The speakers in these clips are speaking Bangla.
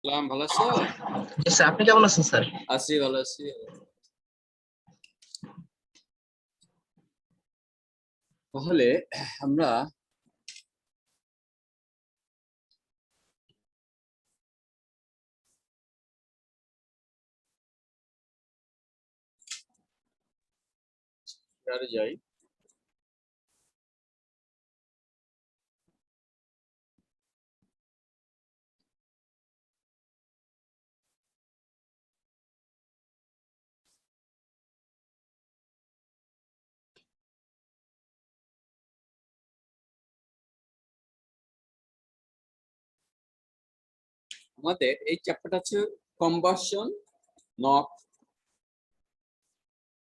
সালাম, ভালো আছো? জি স্যার, আপনি কেমন আছেন স্যার? আছি, ভালো আছি। তাহলে আমরা যাই। আমাদের এই চ্যাপ্টারটা হচ্ছে কম্বাসন নক।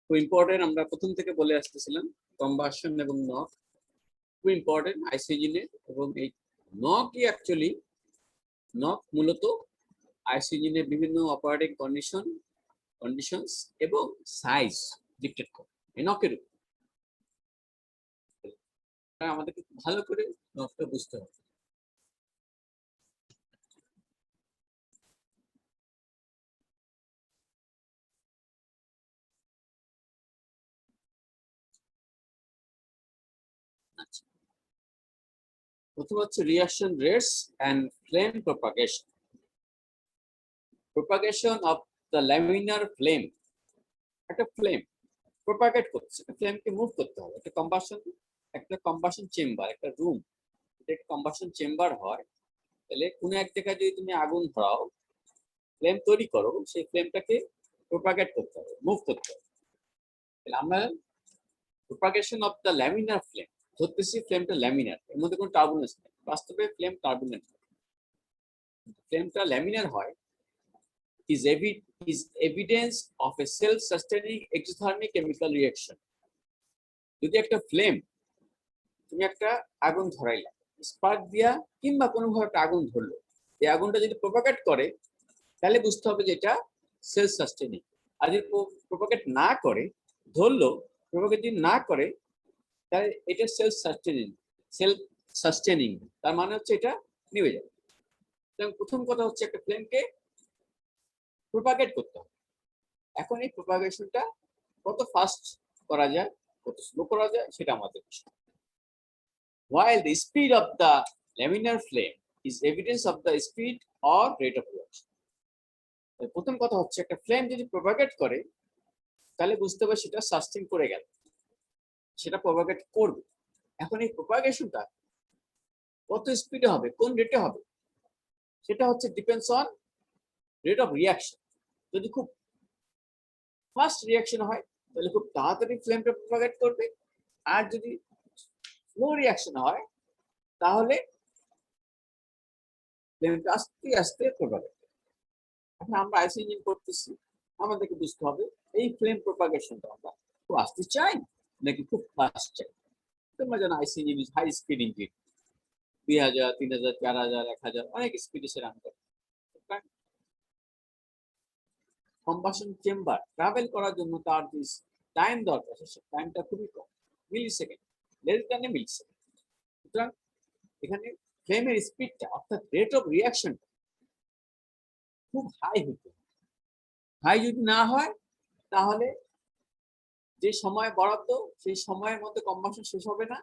খুব ইম্পর্টেন্ট, আমরা প্রথম থেকে বলে আসতেছিলাম কম্বাসন এবং নক খুব ইম্পর্টেন্ট আইসি ইঞ্জিনের। এবং এই নকই অ্যাকচুয়ালি নক মূলত আইসি ইঞ্জিনের বিভিন্ন অপারেটিং কন্ডিশনস এবং সাইজ ডিকটেট করে এই নকের উপর। আমাদেরকে ভালো করে নকটা বুঝতে হবে। আচ্ছা, প্রথম হচ্ছে reaction rates and flame propagation. Propagation of the laminar flame. একটা ফ্লেম প্রপাগেট করছে, ফ্লেমকে মুভ করতে হবে। একটা কম্বাসন চেম্বার, একটা রুম, একটা কম্বাসন চেম্বার হয়। তাহলে কোনো এক জায়গায় যদি তুমি আগুন ধরাও, ফ্লেম তৈরি করো, সেই ফ্লেমটাকে প্রপাগেট করতে হবে, মুভ করতে হবে। তাহলে আমরা propagation of the laminar flame ধরতেছি, ফ্লেমটা ল্যামিনার, এর মধ্যে কোনো টার্বুলেন্স নেই। বাস্তবে ফ্লেম টার্বুলেন্ট, ফ্লেমটা ল্যামিনার হয় is evidence of a self-sustaining exothermic chemical reaction. যদি একটা ফ্লেম, তুমি একটা আগুন ধরাইলা স্পার্ক দিয়া কিংবা কোনোভাবে একটা আগুন ধরলো, এই আগুনটা যদি প্রপাগেট করে তাহলে বুঝতে হবে যে এটা সেলফ সাস্টেনিং। আর যদি প্রপাগেট না করে, ধরলো প্রপাগেট যদি না করে, তাহলে এটা সেলফ সাস্টেনিং। তার মানে হচ্ছে এটা নিভে যাবে। প্রথম কথা হচ্ছে একটা ফ্লেমকে প্রপাগেট করতে হবে। এখন এই প্রপাগেশনটা কত ফাস্ট করা যায়, কত স্লো করা যায়, সেটা আমাদের বিষয়। While the speed of the laminar flame is evidence of the speed or rate of reaction. প্রথম কথা হচ্ছে একটা ফ্লেম যদি প্রপাগেট করে তাহলে বুঝতে হবে সেটা সাস্টেইন করে গেল, সেটা প্রপাগেট করবে। এখন এই প্রপাগেশনটা কত স্পিডে হবে, কোন রেটে হবে, সেটা হচ্ছে depends on rate of reaction. যদি খুব ফাস্ট রিয়াকশন হয় তাহলে খুব তাড়াতাড়ি ফ্লেমটা প্রপাগেট করবে, আর যদি স্লো রিয়াকশন হয় তাহলে ফ্লেমটা আস্তে আস্তে প্রপাগেট। এখন আমরা আইসি ইঞ্জিন করতেছি, আমাদেরকে বুঝতে হবে এই ফ্লেম প্রপাগেশনটা আমরা খুব আস্তে চাই নাকি খুব ফাস্ট চাই। তোমরা জানো IC engine is high speed engine, 2000, 3000, 4000, 1000 অনেক স্পিডে সে রান করে। কম্বাসন চেম্বার ট্রাভেল করার জন্য তার যে টাইম দরকার, সে টাইমটা খুবই কম, millisecond, less than a millisecond. সুতরাং এখানে ফ্লেমের স্পিডটা অর্থাৎ রেট অফ রিয়াকশনটা খুব হাই হতে, হাই যদি না হয় তাহলে যে সময় বরাদ্দ সেই সময়ের মধ্যে কম্বাসন শেষ হবে না,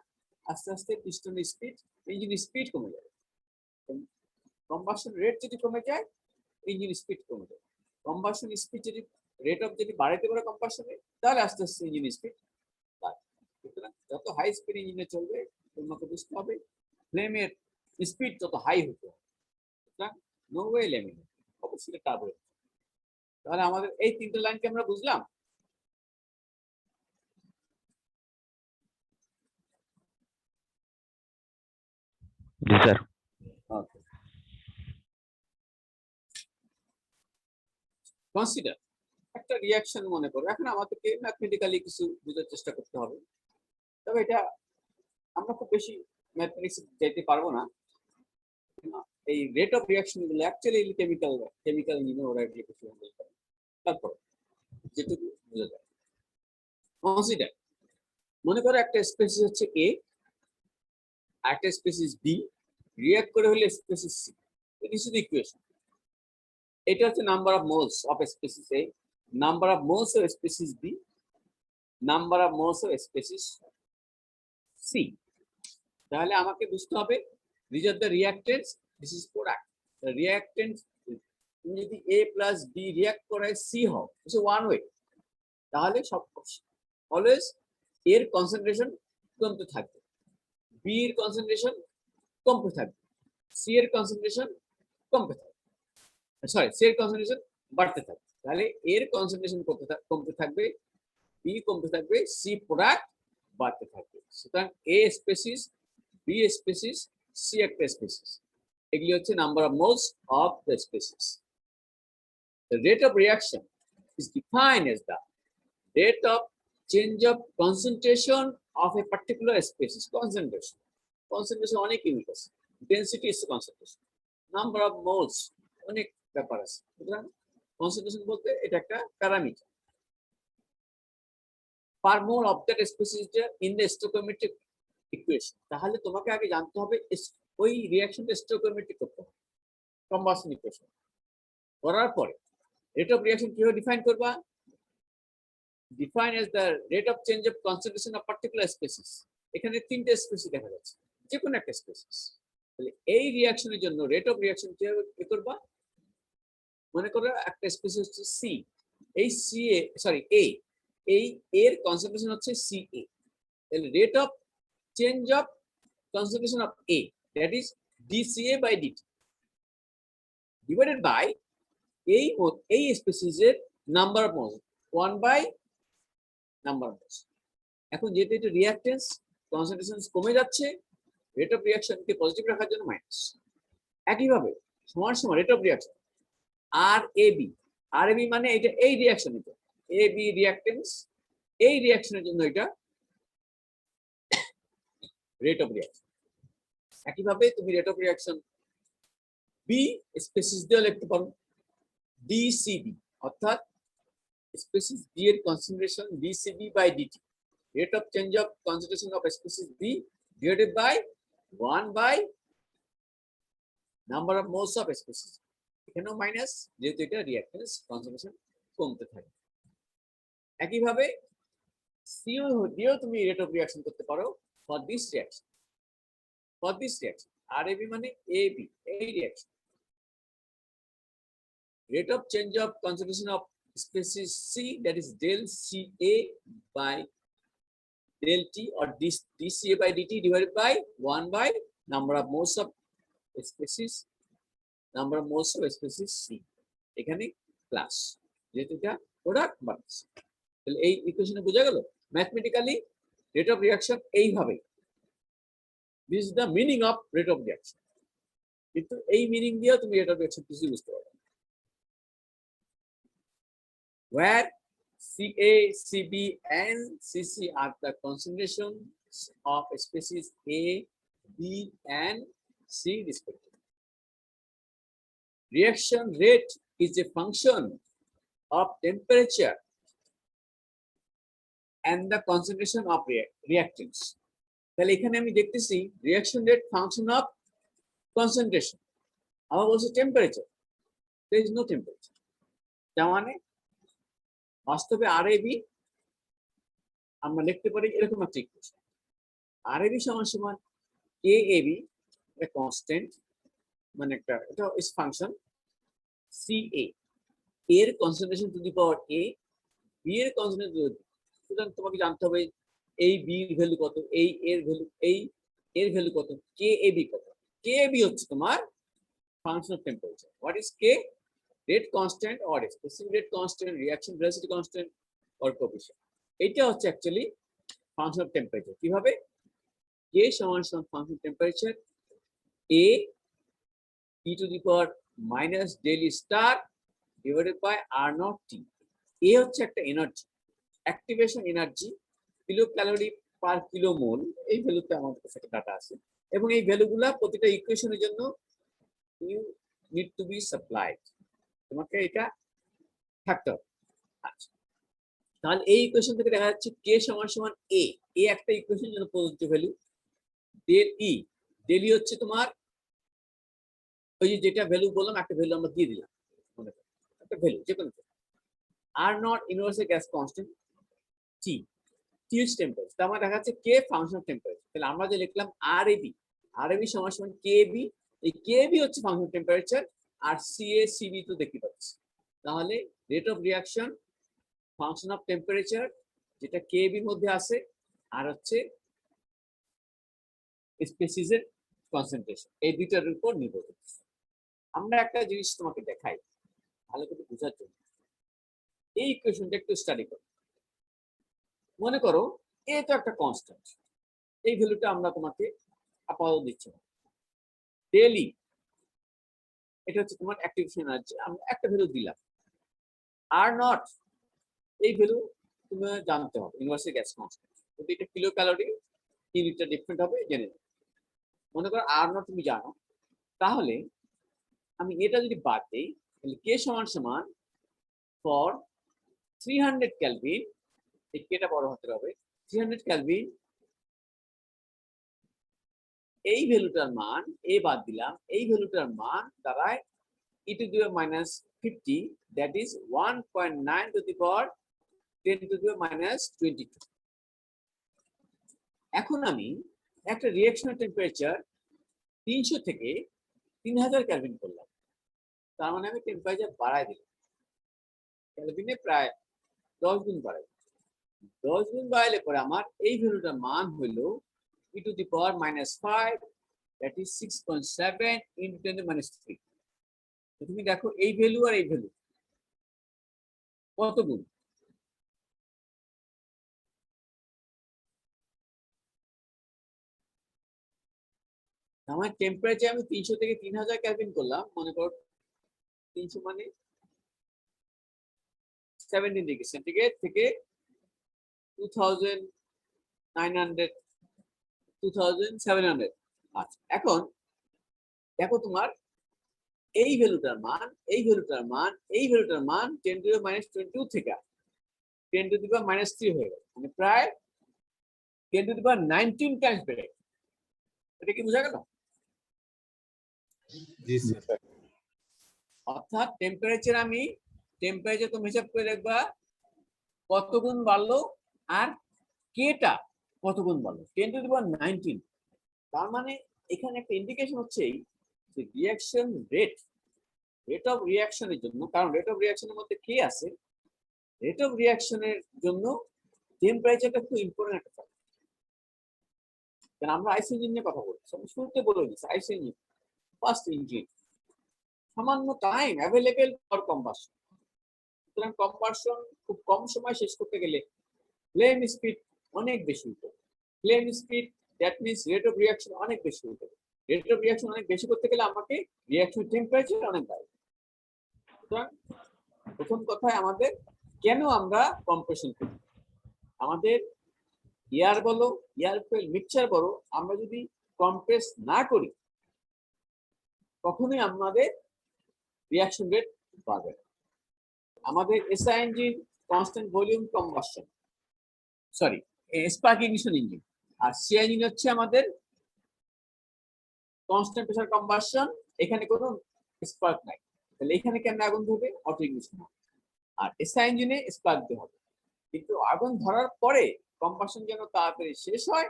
আস্তে আস্তে পিস্টনের স্পিড, ইঞ্জিন স্পিড কমে যাবে। কম্বাসন রেট যদি কমে যায়, ইঞ্জিন স্পিড কমে যাবে। কম্বাসন স্পিড যদি রেট অফ যদি বাড়াতে পারে কম্বাসনে, তাহলে আস্তে আস্তে ইঞ্জিন স্পিড বাড়বে। সুতরাং যত হাই স্পিড ইঞ্জিনে চলবে তোমাকে বুঝতে হবে ফ্লেমের স্পিড যত হাই হতে হবে। সুতরাং নো ওয়ে ল্যামিনার, অবশ্যই টার্বো। তাহলে আমাদের এই তিনটে লাইনকে আমরা বুঝলাম। জি স্যার। ওকে, কনসিডার একটা রিয়াকশন মনে করো। এখন আমাদেরকে ম্যাথমেটিক্যালি কিছু বোঝার চেষ্টা করতে হবে, তবে এটা আমরা খুব বেশি ম্যাথমেটিক্স যেতে পারবো না। এই রেট অফ রিয়াকশন গুলো অ্যাকচুয়ালি কেমিক্যাল ইঞ্জিনে ওরা এগুলো কিছু হ্যান্ডেল করে। তারপর যেটুকু বোঝা যায়, কনসিডার মনে করো একটা স্পেসিস হচ্ছে এ, একটা স্পেসিস বি রিয়াক্ট করে হলে species C. This is the equation. এটা হচ্ছে number of moles of species A, number of moles of species B, number of moles of species C. তাহলে আমাকে বুঝতে হবে this are the reactants, this is product. Reactants তুমি যদি এ প্লাস বি রিঅ্যাক্ট করে সি হও, ইটস ওয়ান ওয়ে, তাহলে সব অলওয়েজ এর কনসেন্ট্রেশন কমতে থাকবে, বি এর কনসেন্ট্রেশন কমতে থাকবে, সি এর কনসেন্ট্রেশন কমতে থাকবে, সরি সি এর কনসেন্ট্রেশন বাড়তে থাকবে। তাহলে এর কনসেন্ট্রেশন কমতে থাকবে, বি কমতে থাকবে, সি প্রোডাক্ট বাড়তে থাকবে। সুতরাং এ স্পেসিস, বি স্পেসিস, সি একটা স্পেসিস, এগুলি হচ্ছে number of moles of the species. The rate of reaction is defined as the rate of change of concentration of a particular species. Concentration অনেক ইউনিট আছে, density is concentration, number of moles অনেক ব্যাপার আছে। সুতরাং কনসেন্ট্রেশন বলতে এটা একটা parameter. Per mole of that species in the stoichiometric equation. তাহলে তোমাকে আগে জানতে হবে ওই রিঅ্যাকশনটা স্টোকিওমেট্রিক করতে হবে, কম্বাসন ইকুয়েশন করার পরে rate of reaction কিভাবে ডিফাইন করবা? Define as the rate of change of concentration of particular species. এখানে তিনটে স্পিসিস দেখা যাচ্ছে, যে কোনো একটা স্পিসিস। তাহলে এই রিঅ্যাকশনের জন্য রেট অফ রিঅ্যাকশন কিভাবে করবা? মনে করো একটা স্পিসিস হচ্ছে সি, এই সি এ সরি এ, এই এর কনসেন্ট্রেশন হচ্ছে সি এ, তাহলে rate of change of concentration of A, that is dCA by dt, divided by এই স্পিসিসের number of moles 1 by number of moles. এখন যেহেতু এটা রিঅ্যাকটেন্স, কনসেন্ট্রেশন কমে যাচ্ছে, রেট অফ রিঅ্যাকশনকে পজিটিভ রাখার জন্য মাইনাস। একইভাবে সমান সমান rate of reaction r A B, r A B মানে এটা এই রিঅ্যাকশন, এটা এ বি রিঅ্যাকটেন্স, এই রিঅ্যাকশনের জন্য এটা রেট অফ রিঅ্যাকশন। একইভাবে তুমি rate of reaction B species দিয়ে লিখতে পারো ডিসিবি, অর্থাৎ স্পিসিস বি এর concentration d c b by dt, rate of change of concentration of species B divided by 1 by number of moles of species. এখানেও মাইনাস, যেহেতু এটা রিঅ্যাকটেন্স কনসেন্ট্রেশন কমতে থাকে। একইভাবে সিও দিয়েও তুমি রেট অফ রিঅ্যাকশন করতে পারো for this reaction, r A B মানে এ বি, এই reaction rate of change of concentration of species C, that is del CA by del T or dCA by dt divided by 1 by number of moles of species, C, এখানে প্লাস, যেহেতু এটা প্রোডাক্ট মাইনাস। তাহলে এই ইকুয়েশনে বোঝা গেল ম্যাথমেটিক্যালি রেট অফ রিঅ্যাকশন এইভাবে, this is the meaning of rate of reaction. কিন্তু এই মিনিং দিয়েও তুমি রেট অফ রিঅ্যাকশন কিছু বুঝতে পারবে, where Ca, Cb, and Cc are the concentrations of species A, B, and C respectively. Reaction rate is a function of temperature and the concentration of reactants. তাহলে এখানে আমি দেখতেছি reaction rate function of concentration, আবার বলছে temperature, there is no temperature। তার মানে বাস্তবে আরএবি আমরা লিখতে পারি এরকম একটা ইকুয়েশন, আরএবি সমান সমান কে এবি, একটা কনস্ট্যান্ট, মানে একটা এটা ইজ ফাংশন সি এ, এর concentration to the power A, B এর কনসেন্ট্রেশন টু দি, সুতরাং তোমাকে জানতে হবে এই বি এর ভ্যালু কত, এই এর ভ্যালু, এই এর ভ্যালু কত, কে এবি কত। কে এবি হচ্ছে তোমার function of temperature. What is K? rate constant or specific rate constant, reaction velocity constant or coefficient. এটা হচ্ছে অ্যাকচুয়ালি ফাংশন অফ টেম্পারেচার। কিভাবে? k সমান সমান function of temperature a e to the power minus del star divided by r naught t। a হচ্ছে একটা energy, activation energy, kilocalorie per kilomole, এই ভ্যালুতে আমাদের কাছে ডাটা আছে, এবং এই ভ্যালুগুলা প্রতিটা ইকুয়েশনের জন্য you need to be supplied, তোমাকে এটা থাকতে হবে। আচ্ছা, তাহলে এই ইকুয়েশন থেকে দেখা যাচ্ছে কে সমান সমান এ, এ একটা ইকুয়েশন জন্য প্রযোজ্য ভ্যালু, ডেল ই, ডেল ই হচ্ছে তোমার ওই যে যেটা ভ্যালু বললাম, একটা ভ্যালু আমরা দিয়ে দিলাম, মনে করো একটা ভ্যালু যে কোনো R not universal gas constant T T হচ্ছে টেম্পারেচার, তার মানে দেখা যাচ্ছে কে ফাংশন অফ টেম্পারেচার। তাহলে আমরা যে লিখলাম আর এবি সমান সমান কে বি, এই কে বি হচ্ছে ফাংশন অফ টেম্পারেচার, আর সিবি তো দেখতে পাচ্ছি। তাহলে rate of reaction function of temperature যেটা কে বির মধ্যে আছে, আর হচ্ছে স্পেসিসের কনসেন্ট্রেশন, এই দুইটার উপর নির্ভর করছে। আমরা একটা জিনিস তোমাকে দেখাই ভালো করে বোঝার জন্য, এই ইকুয়েশনটা একটু স্টাডি করো। মনে করো এ তো একটা কনস্ট্যান্ট, এই ভ্যালুটা আমরা তোমাকে আপাতত দিচ্ছি না। ডেইলি এটা হচ্ছে তোমার অ্যাক্টিভেশন এনার্জি, আমরা একটা ভ্যালু দিলাম। আর নট এই ভ্যালু তুমি জানতে হবে ইউনিভার্সাল গ্যাস কনস্ট্যান্ট, কিন্তু এটা কিলো ক্যালোরি ইউনিটটা ডিফারেন্ট হবে জেনে নেবে। মনে করো আর নট তুমি জানো, তাহলে আমি এটা যদি বাদ দিই তাহলে কে সমান সমান ফর 300 কেলভিন, এই কেটা বড় হতে হবে, 300 কেলভিন এই ভ্যালুটার মান এ বাদ দিলাম, এই ভ্যালুটার মান দাঁড়ায় e⁻50, that is 1.9 two the power 10 to the -22। এখন আমি একটা রিঅ্যাকশনের টেম্পারেচার 300 থেকে 3000 কেলভিন করলাম, তার মানে আমি টেম্পারেচার বাড়াই দিলাম, কেলভিনে প্রায় 10 গুণ বাড়াই। 10 গুণ বাড়াইলে পরে আমার এই ভ্যালুটার মান হলো e⁻⁵, that is 6.7 into 10⁻3। তুমি দেখো এই ভ্যালু আর এই ভ্যালু কত গুণ? আমার টেম্পারেচার আমি 300 থেকে 3000 কেলভিন করলাম, মনে করো 300 মানে 17 ডিগ্রি সেন্টিগ্রেড থেকে 2900 2700। আচ্ছা, এখন দেখো তোমার এই ভ্যালুটার মান, এই ভ্যালুটার মান, এই ভ্যালুটার মান 10 টু দি -22 থেকে 10 টু দি -3 হয়ে গেল, মানে প্রায় 10 টু দি 19 টাইমস বেড়ে গেল। এটা কি বোঝা গেল? জি স্যার। অর্থাৎ টেম্পারেচার তুমি হিসাব করে দেখবা কত গুণ বাড়লো, আর কেটা কত গুণ বাড়লো, 10 টু দি পাওয়ার 19। তার মানে এখানে একটা ইন্ডিকেশন হচ্ছে যে রিঅ্যাকশন রেট অফ রিঅ্যাকশনের জন্য, কারণ রেট অফ রিঅ্যাকশনের মধ্যে কে আছে, রেট অফ রিঅ্যাকশনের জন্য টেম্পারেচারটা খুব ইম্পর্টেন্ট একটা ফ্যাক্টর। কারণ আমরা আইসি ইঞ্জিন নিয়ে কথা বলছি, আমি শুরুতে বলে দিচ্ছি আইসি ইঞ্জিন ফার্স্ট ইঞ্জিন, সামান্য টাইম অ্যাভেলেবেল ফর কম্বাসন। সুতরাং কম্বাসন খুব কম সময় শেষ করতে গেলে ফ্লেম স্পিড অনেক বেশি হতে হবে। Flame speed that means rate of reaction অনেক বেশি হতে হবে। রেট অফ রিঅ্যাকশন অনেক বেশি করতে গেলে আমাকে রিঅ্যাকশন টেম্পারেচার অনেক বাড়বে। সুতরাং প্রথম কথায় আমাদের কেন আমরা কম্প্রেশন করি, আমাদের এয়ার বলো এয়ার ফুয়েল মিক্সচার বলো, আমরা যদি কম্প্রেস না করি কখনোই আমাদের রিঅ্যাকশন রেট বাড়বে না। আমাদের SI engine constant volume combustion, sorry spark ignition engine, আর সিআই ইঞ্জিন হচ্ছে আমাদের কনস্ট্যান্ট প্রেসার কম্বাসন, এখানে কোনো স্পার্ক নাই। তাহলে এখানে কেন আগুন ধরবে? Auto ignition. আর এসআই ইঞ্জিনে স্পার্ক দিতে হবে, কিন্তু আগুন ধরার পরে কম্বাসন যেন তাড়াতাড়ি শেষ হয়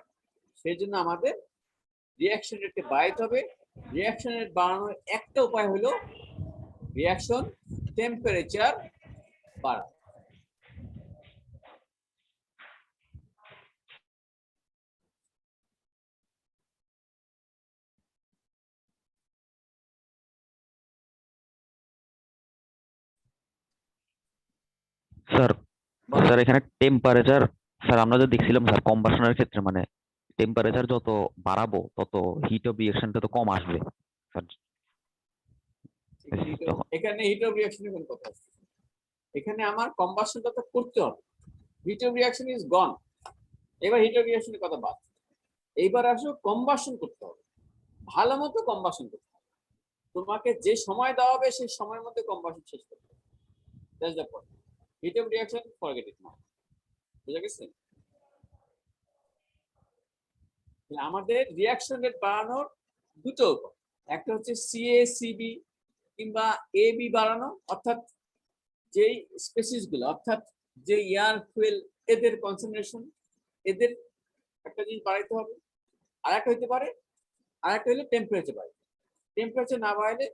সেই জন্য আমাদের রিঅ্যাকশন রেটকে বাড়াইতে হবে। রিঅ্যাকশন রেট বাড়ানোর একটা উপায় হলো রিঅ্যাকশন টেম্পারেচার বাড়ানো। স্যার স্যার এখানে টেম্পারেচার, স্যার আমরা যে দেখছিলাম স্যার কম্বাশনের ক্ষেত্রে মানে টেম্পারেচার যত বাড়াবো তত হিট অফ রিঅ্যাকশনটা তো কম আসবে স্যার। তখন এখানে হিট অফ রিঅ্যাকশনের কোন কথা আছে? এখানে আমার কম্বাসনটা তো করতে হবে, হিট অফ রিঅ্যাকশন ইজ গন। এবার হিট অফ রিঅ্যাকশনের কথা বাদ, এইবার আসো কম্বাসন করতে হবে, ভালো মতো কম্বাসন করতে হবে। তোমাকে যে সময় দেওয়া হবে সেই সময়ের মধ্যে কম্বাসন শেষ করতে হবে। That's the point. Heat of reaction forget it now. বুঝা গেছে? আমাদের রিঅ্যাকশন রেট বাড়ানোর দুটো উপায়, একটা হচ্ছে সিএসিবি কিংবা এ বি বাড়ানো, অর্থাৎ যেই স্পেসিস গুলো, অর্থাৎ যে এয়ার ফুয়েল এদের কনসেন্ট্রেশন, এদের একটা জিনিস বাড়াইতে হবে। আর একটা হইতে পারে, আর একটা হলো টেম্পারেচার বাড়ে। টেম্পারেচার না বাড়ালে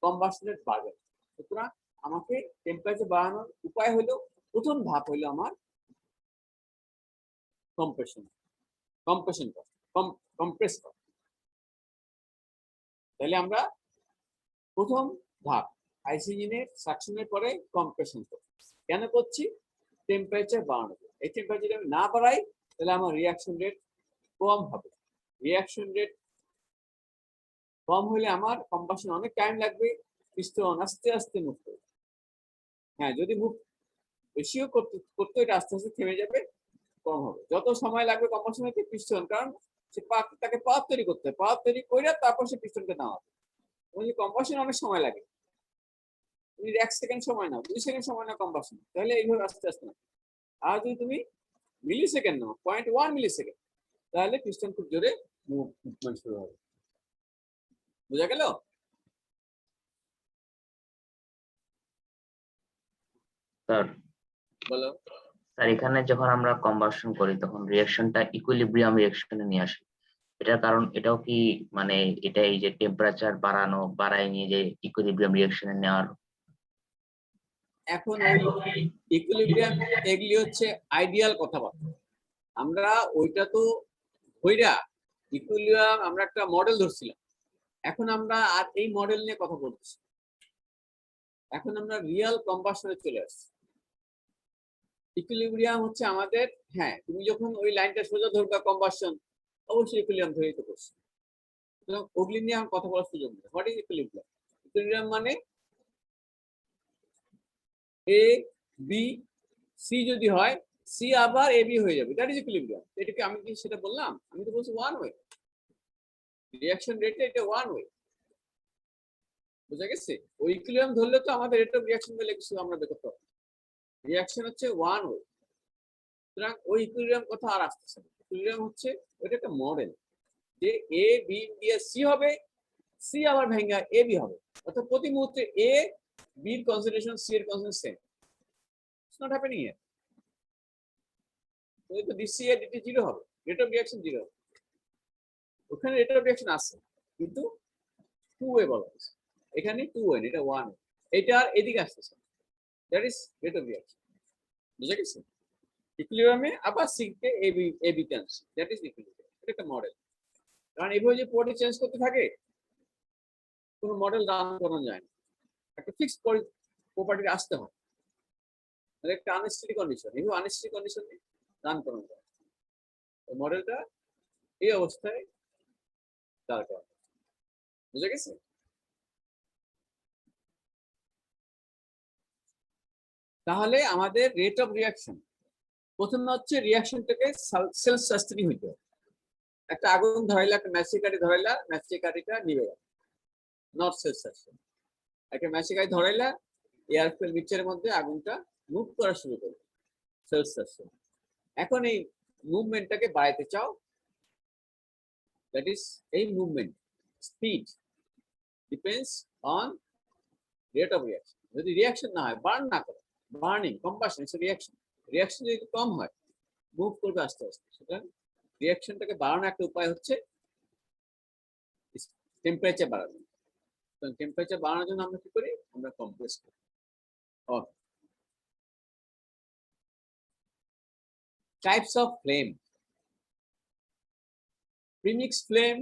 কম্বাসন রেট বাড়বে। সুতরাং আমাকে টেম্পারেচার বাড়ানোর উপায় হলো, প্রথম ধাপ হলো আমার কম্প্রেশন করা, কম্প্রেস করা। তাহলে আমরা প্রথম ধাপ আইসি ইঞ্জিনের সাকশনের পরে কম্প্রেশন করি। কেন করছি? টেম্পারেচার বাড়ানো। এই টেম্পারেচার আমি না বাড়াই তাহলে আমার রিয়াকশন রেট কম হবে। রিয়াকশন রেট কম হলে আমার কম্বাসন অনেক টাইম লাগবে, পিস্টন আস্তে আস্তে মুভ করবে। হ্যাঁ, যদি মুভ বেশিও করতে এটা আস্তে আস্তে থেমে যাবে, কম হবে। যত সময় লাগবে কম্বাসন হতে পিস্টন, কারণ সে তাকে পাওয়ার তৈরি করতে হয়, পাওয়ার তৈরি করে তারপর সে পিস্টনকে নামাবে। কম্বাসন অনেক সময় লাগে, তুমি 1 সেকেন্ড সময় নাও, 2 সেকেন্ড সময় নাও কম্বাসন, তাহলে এইভাবে আস্তে আস্তে নাও। আর যদি তুমি মিলি সেকেন্ড নাও, 0.1 মিলি সেকেন্ড, তাহলে পিস্টন খুব জোরে মুভমেন্ট শুরু হবে। বুঝা গেল? স্যার বলো। স্যার এখানে যখন আমরা কম্বাসন করি তখন রিঅ্যাকশনটা ইকুইলিব্রিয়াম রিঅ্যাকশনে নিয়ে আসে, এটার কারণ এটাও কি মানে এটা এই যে টেম্পারেচার বাড়ায় নিয়ে যে ইকুইলিব্রিয়াম রিঅ্যাকশনে নেওয়ার? এখন ওই ইকুইলিব্রিয়াম এগুলি হচ্ছে আইডিয়াল কথাবার্তা। আমরা ওইটা তো হইরা ইকুইলিব্রিয়াম আমরা একটা মডেল ধরছিলাম, এখন আমরা আর এই মডেল নিয়ে কথা বলতেছি। এখন আমরা রিয়েল কম্বাসনে চলে আসছি। ইকুইলিব্রিয়াম হচ্ছে আমাদের, হ্যাঁ তুমি যখন ওই লাইনটা সোজা ধরবা কম্বাসন, অবশ্যই ইকুইলিব্রিয়াম ধরেই তো করছি। সুতরাং ওগুলি নিয়ে আমার কথা বলার সুযোগ নেই। What is equilibrium? ইকুইলিব্রিয়াম মানে এ বি সি যদি হয়, সি আবার এ বি হয়ে যাবে, দ্যাট ইজ ইকুইলিব্রিয়াম। এটাকে আমি কি সেটা বললাম? আমি তো বলছি ওয়ান ওয়ে রিঅ্যাকশন রেটে, এটা ওয়ান ওয়ে। বুঝা গেছে? ওই ইকুইলিব্রিয়াম ধরলে তো আমাদের রেট অফ রিঅ্যাকশন বলে কিছু আমরা বের করতে পারবো। রিঅ্যাকশন হচ্ছে ওয়ান ওয়ে। সুতরাং ওই ইকুইলিব্রিয়াম কথা আর আসতেছে না। ইকুইলিব্রিয়াম হচ্ছে ওইটা একটা মডেল, যে এ বি দিয়ে সি হবে, সি আবার ভেঙে এ বি হবে, অর্থাৎ প্রতি মুহূর্তে এ বির কনসেন্ট্রেশন সি এর concentration same. It's not happening here. তো ডিসি এর ডিটি জিরো হবে, রেট অফ রিঅ্যাকশন জিরো হবে। ওখানে রেট অফ রিঅ্যাকশন আছে, কিন্তু টু ওয়ে বলা হয়েছে। এখানে টু ওয়ে, এটা ওয়ান। এটা আর এদিকে আসতেছে, that is rate of reaction. বুঝা গেছে? ইকুইলিব্রিয়ামে আবার সি কে এ বি তে আনছে, দ্যাট ইজ ইকুইলিব্রিয়াম। এটা একটা মডেল। কারণ এইভাবে যে প্রপার্টি চেঞ্জ করতে থাকে, কোনো মডেল রান করানো যায় না। একটা ফিক্সড প্রপার্টি আসতে হয়, মানে একটা আনস্টেডি কন্ডিশন, এইভাবে আনস্টেডি কন্ডিশনে রান করানো যায়। ওই মডেলটা এই অবস্থায় দাঁড় করানো। বুঝা গেছে? তাহলে আমাদের রেট অফ রিঅ্যাকশন প্রথমে হচ্ছে রিঅ্যাকশনটাকে সেলফ সাস্টেনিং হইতে হবে। একটা আগুন ধরাইলা, একটা ম্যাচিকারি ধরাইলা, ম্যাচিকারিটা নিভে গেল, নট সেলফ সাস্টেনিং। একটা ম্যাচিকারি ধরাইলা, এয়ার ফুয়েল মিক্সচারের মধ্যে আগুনটা মুভ করা শুরু করবে, সেলফ সাস্টেনিং। এখন এই মুভমেন্টটাকে বাড়াইতে চাও, দ্যাট ইজ এই movement speed depends on rate of reaction. যদি রিঅ্যাকশন না হয়, বার্ন না করে, burning combustion it's reaction, reaction যদি কম হয় মুভ করবে আস্তে আস্তে। সুতরাং রিঅ্যাকশনটাকে বাড়ানোর একটা উপায় হচ্ছে টেম্পারেচার বাড়ানো। টেম্পারেচার বাড়ানোর জন্য আমরা কি করি? আমরা কম্প্রেস করি। Types of flame: premix flame,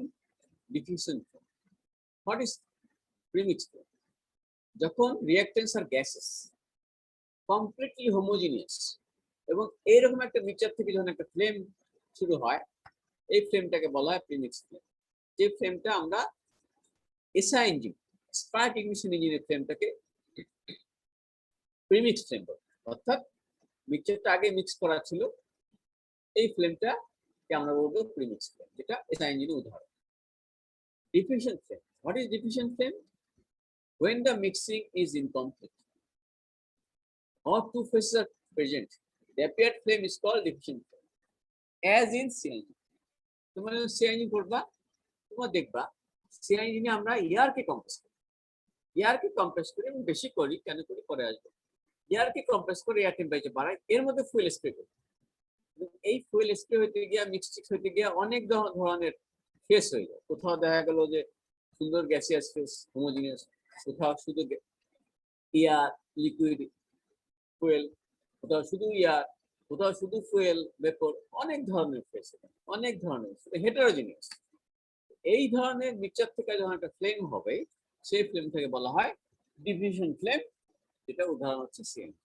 diffusion flame. What is premix flame? যখন রিঅ্যাকটেন্স আর গ্যাসেস কমপ্লিটলি হোমোজিনিয়াস এবং এইরকম একটা মিক্সচার থেকে যখন একটা ফ্লেম শুরু হয়, এই ফ্লেমটাকে বলা হয় প্রিমিক্স ফ্লেম। যে ফ্লেমটা আমরা এসআই ইঞ্জিন, স্পার্ক ইগনিশন ইঞ্জিনের ফ্লেমটাকে প্রিমিক্স ফ্লেম বলে। অর্থাৎ মিক্সচারটা আগে মিক্স করা ছিল, এই ফ্লেমটাকে আমরা বলবো প্রিমিক্স ফ্লেম, যেটা এসআই ইঞ্জিনের উদাহরণ। Diffusion flame: what is diffusion flame? When the mixing is incomplete or two phases are present, the apparent flame is called diffusion flame. As in CNG, তোমরা CNG পড়বা, তোমরা দেখবা CNG আমরা এয়ারকে কম্প্রেস করি, এয়ারকে কম্প্রেস করে এবং বেশি করি কেন করি পরে আসবো। এয়ারকে কম্প্রেস করে এয়ার টেম্পারেচার বাড়াই, এর মধ্যে ফুয়েল স্প্রে করি। এই ফুয়েল স্প্রে হইতে গিয়া মিক্সড হইতে গিয়া অনেক ধরনের ফেস হয়ে যায়। কোথাও দেখা গেল যে সুন্দর গ্যাসিয়াস ফেস হোমোজিনিয়াস, কোথাও শুধু এয়ার লিকুইড ফুয়েল, কোথাও শুধু ইয়ার, কোথাও শুধু ফুয়েল ভেপর, অনেক ধরনের ফেস, অনেক ধরনের হেটারোজিনিয়াস। এই ধরনের মিক্সচার থেকে যখন একটা ফ্লেম হবে, সেই ফ্লেম থেকে বলা হয় ডিফিউশন ফ্লেম, যেটা উদাহরণ হচ্ছে সিএনজি।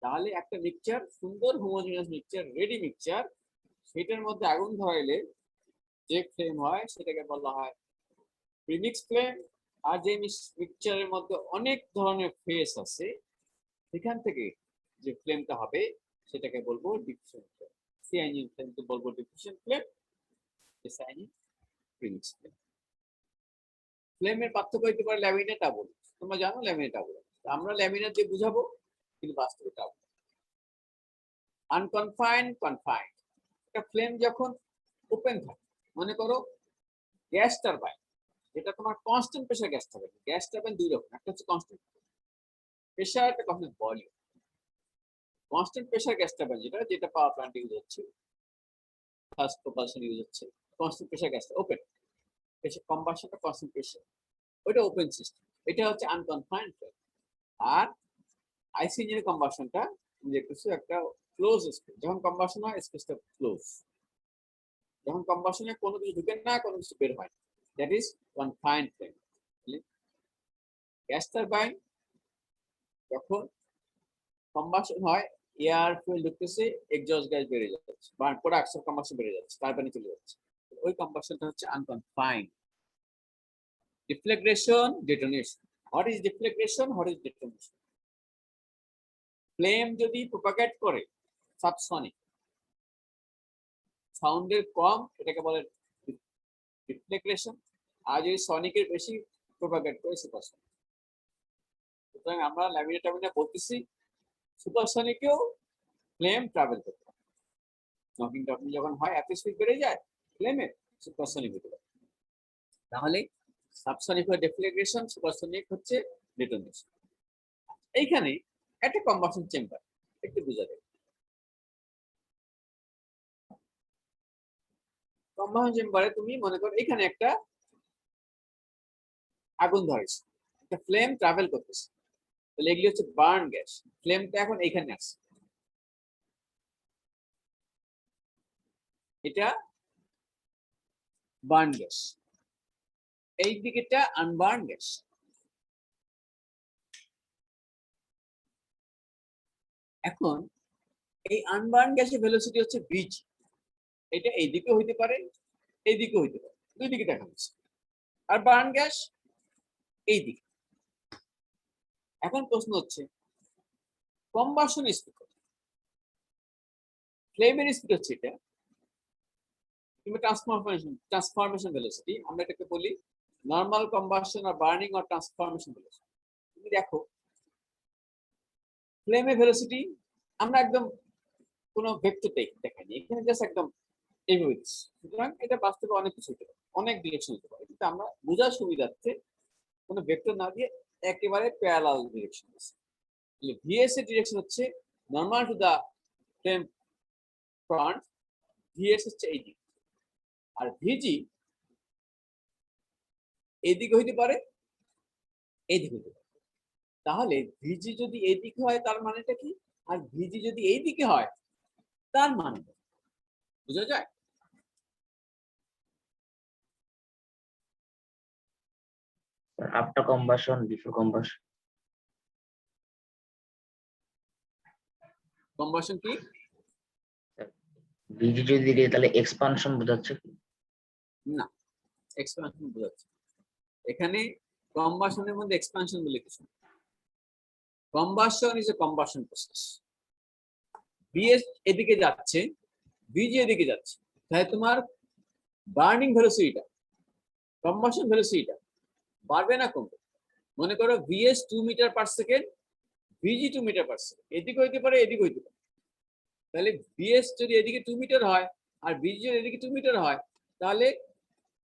তাহলে একটা মিক্সচার, সুন্দর হোমোজিনিয়াস মিক্সচার, রেডি মিক্সচার, সেটার মধ্যে আগুন ধরাইলে যে ফ্লেম হয় সেটাকে বলা হয় প্রিমিক্স ফ্লেম। আর যে মিক্সচারের মধ্যে অনেক ধরনের ফেস আছে, সেখান থেকে যে ফ্লেমটা হবে সেটাকে বলবো ডিফিউশন ফ্লেম। সিআইএনজি ফ্লেমকে বলবো ডিফিউশন ফ্লেম, সিআইএনজি প্রিমিক্স ফ্লেম। ফ্লেমের পার্থক্য হতে পারে ল্যামিনেট আগুন, তোমরা জানো ল্যামিনেট আগুন, আমরা ল্যামিনেট দিয়ে বুঝাবো, কিন্তু বাস্তবে আগুন। Unconfined, confined. একটা ফ্লেম যখন ওপেন থাকে, মনে করো গ্যাস টারবাইন, যেটা তোমার constant pressure gas turbine. Gas turbine দুই রকম, একটা হচ্ছে কনস্ট্যান্ট প্রেসার, একটা constant volume. Constant pressure gas turbine যেটা পাওয়ার প্ল্যান্ট ইউজ হচ্ছে, ফার্স্ট প্রপালশন ইউজ হচ্ছে, constant pressure gas open, pressure কম্বাসনটা কনস্ট্যান্ট প্রেসার, ওইটা ওপেন সিস্টেম, এটা হচ্ছে আনকনফাইন্ড ফ্লেম। আর আইসি ইঞ্জিনের কম্বাসনটা দেখতেছো একটা ক্লোজ স্পেস, যখন কম্বাসন হয় স্পেসটা ক্লোজ, যখন কম্বাসনে কোনো কিছু ঢুকে না, কোনো কিছু বের হয়, that is confined flame. Gas turbine যখন কম্বাসন হয়, এয়ার ফুয়েল ঢুকতেছে, এক্সজস্ট গ্যাস বেড়ে যাচ্ছে, বার্ন প্রোডাক্টস অফ কম্বাসন বেড়ে যাচ্ছে, টারবাইনে চলে যাচ্ছে, ওই কম্বাসনটা হচ্ছে unconfined. Deflagration, detonation. What is deflagration, what is detonation? Flame যদি প্রপাগেট করে সাবসনিক সাউন্ডের কম, এটাকে বলে ডিফ্লেগ্রেশন। আর যদি সনিকের বেশি প্রপাগেট করে সুপারসনিক। সুতরাং আমরা ল্যামিনেট বলতেছি সুপারসনিকেও ফ্লেম ট্রাভেল করতে পারে। নকিং টকিং যখন হয়, এত স্পিড বেড়ে যায় ফ্লেমের, সুপারসনিক হতে পারে। তাহলে সাবসনিক হয় ডিফ্লেগ্রেশন, সুপারসনিক হচ্ছে ডেটোনেশন। এইখানে একটা কম্বাসন চেম্বার একটু বোঝা যায়। কম্বাসন চেম্বারে তুমি মনে করো এখানে একটা আগুন ধরেছে, একটা ফ্লেম ট্রাভেল করতেছে, তাহলে এগুলি হচ্ছে বার্ন গ্যাস। ফ্লেমটা এখন এখানে আসছে, এটা বার্ন গ্যাস, এই দিকেটা আনবার্ন গ্যাস। এখন এই আনবার্ন গ্যাসের ভেলোসিটি হচ্ছে ভিজি। এটা এইদিকে হইতে পারে, এইদিকে হইতে পারে, দুই দিকে দেখা যাচ্ছে। আর বার্ন গ্যাস এইদিকে। এখন প্রশ্ন হচ্ছে কম্বাসন স্পিড, ফ্লেমের স্পিড হচ্ছে এটা, কিংবা ট্রান্সফরমেশন ভেলোসিটি, আমরা এটাকে বলি নর্মাল কম্বাসন আর বার্নিং আর ট্রান্সফরমেশন ভেলোসিটি। তুমি দেখো ফ্লেমের ভেলোসিটি আমরা একদম কোনো ভেক্টর দেখাইনি, এখানে জাস্ট একদম এইভাবে দিচ্ছি। সুতরাং এটা বাস্তবে অনেক কিছু হতে পারে, অনেক ডিরেকশন হতে পারে, কিন্তু আমরা বোঝার সুবিধার্থে কোনো ভেক্টর না দিয়ে একেবারে প্যারালাল ডিরেকশন দিচ্ছি। ভিএস এর ডিরেকশন হচ্ছে normal to the flame front, V S হচ্ছে এই দিক, আর ভিজি এইদিকে হইতে পারে, এইদিকে হইতে পারে। তাহলে ভিজি যদি এইদিকে হয় তার মানেটা কি, আর ভিজি যদি এইদিকে হয় তার মানে বোঝা যায়? After combustion, before combustion. Combustion কি? ভিজি যদি দিই তাহলে এক্সপানশন বোঝাচ্ছে কি? না, এক্সপানশন বোঝাচ্ছে। এখানে কম্বাসনের মধ্যে এক্সপানশন বলে কিছু। Combustion is a combustion process. BS এদিকে যাচ্ছে, ভিজি এদিকে যাচ্ছে, তাহলে তোমার বার্নিং ভেলোসিটিটা, কম্বাসন ভেলোসিটিটা বাড়বে না কমবে? মনে করো ভিএস 2 মিটার পার সেকেন্ড, ভিজি 2 মিটার পার সেকেন্ড, এদিকে হইতে পারে, এদিকে হইতে পারে। তাহলে ভিএস যদি এদিকে 2 মিটার হয় আর ভিজি যদি এদিকে 2 মিটার হয়, তাহলে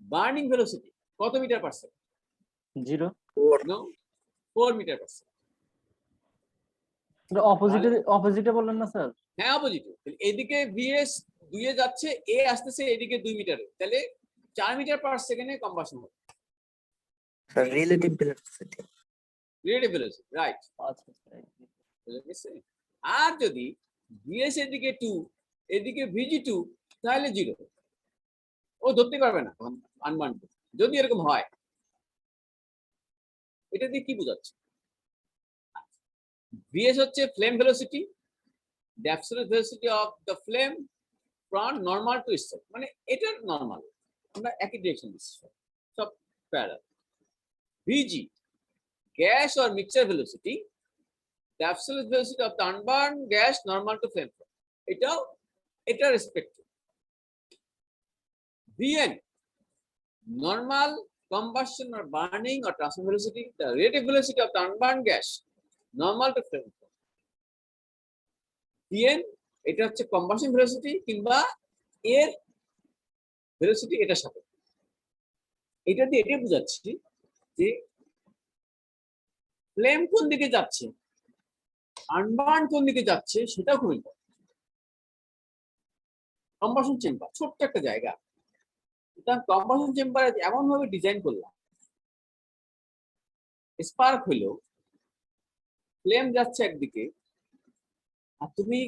বার্নিং ভেলোসিটি কত meter per second? 0। No, 4 meter per second. অপোজিটে বললেন না স্যার? হ্যাঁ অপোজিট। এদিকে ভিএস 2 এ যাচ্ছে, এ আসতেছে এদিকে 2 মিটারে, তাহলে 4 মিটার পার সেকেন্ডে কম্বাসন হবে। Sir relative velocity. Relative velocity, right. আচ্ছা বুঝা গেছে? আর যদি ভিএস এদিকে 2 এদিকে ভিজি 2 তাহলে 0, ও ধরতে পারবে না আনবান। যদি এরকম হয়, এটা দিয়ে কি বোঝাচ্ছে? ভিএস হচ্ছে flame velocity, the absolute velocity of the flame from normal to start, মানে এটা নরমাল, আমরা একই ডিরেকশন দিচ্ছি সব প্যারালাল। ভিজি gas or mixture velocity, the absolute velocity of the unburned gas normal to flame, এটা respective. VN normal combustion or burning or transfer velocity, the relative velocity of the unburned gas normal to flame. VN এটা হচ্ছে কম্বাসন ভেলোসিটি কিংবা এর ভেলোসিটি এটার সাথে। এটা দিয়ে এটা বোঝাচ্ছি যে ফ্লেম কোন দিকে যাচ্ছে, আনবার্ন কোন দিকে যাচ্ছে, সেটাও খুব ইম্পর্টেন্ট। কম্বাসন চেম্বার ছোট্ট একটা জায়গা, কম্বাসন চেম্বারে এমন ভাবে ডিজাইন করলাম, স্পার্ক হইলো, ফ্লেম যাচ্ছে একদিকে, আর তুমি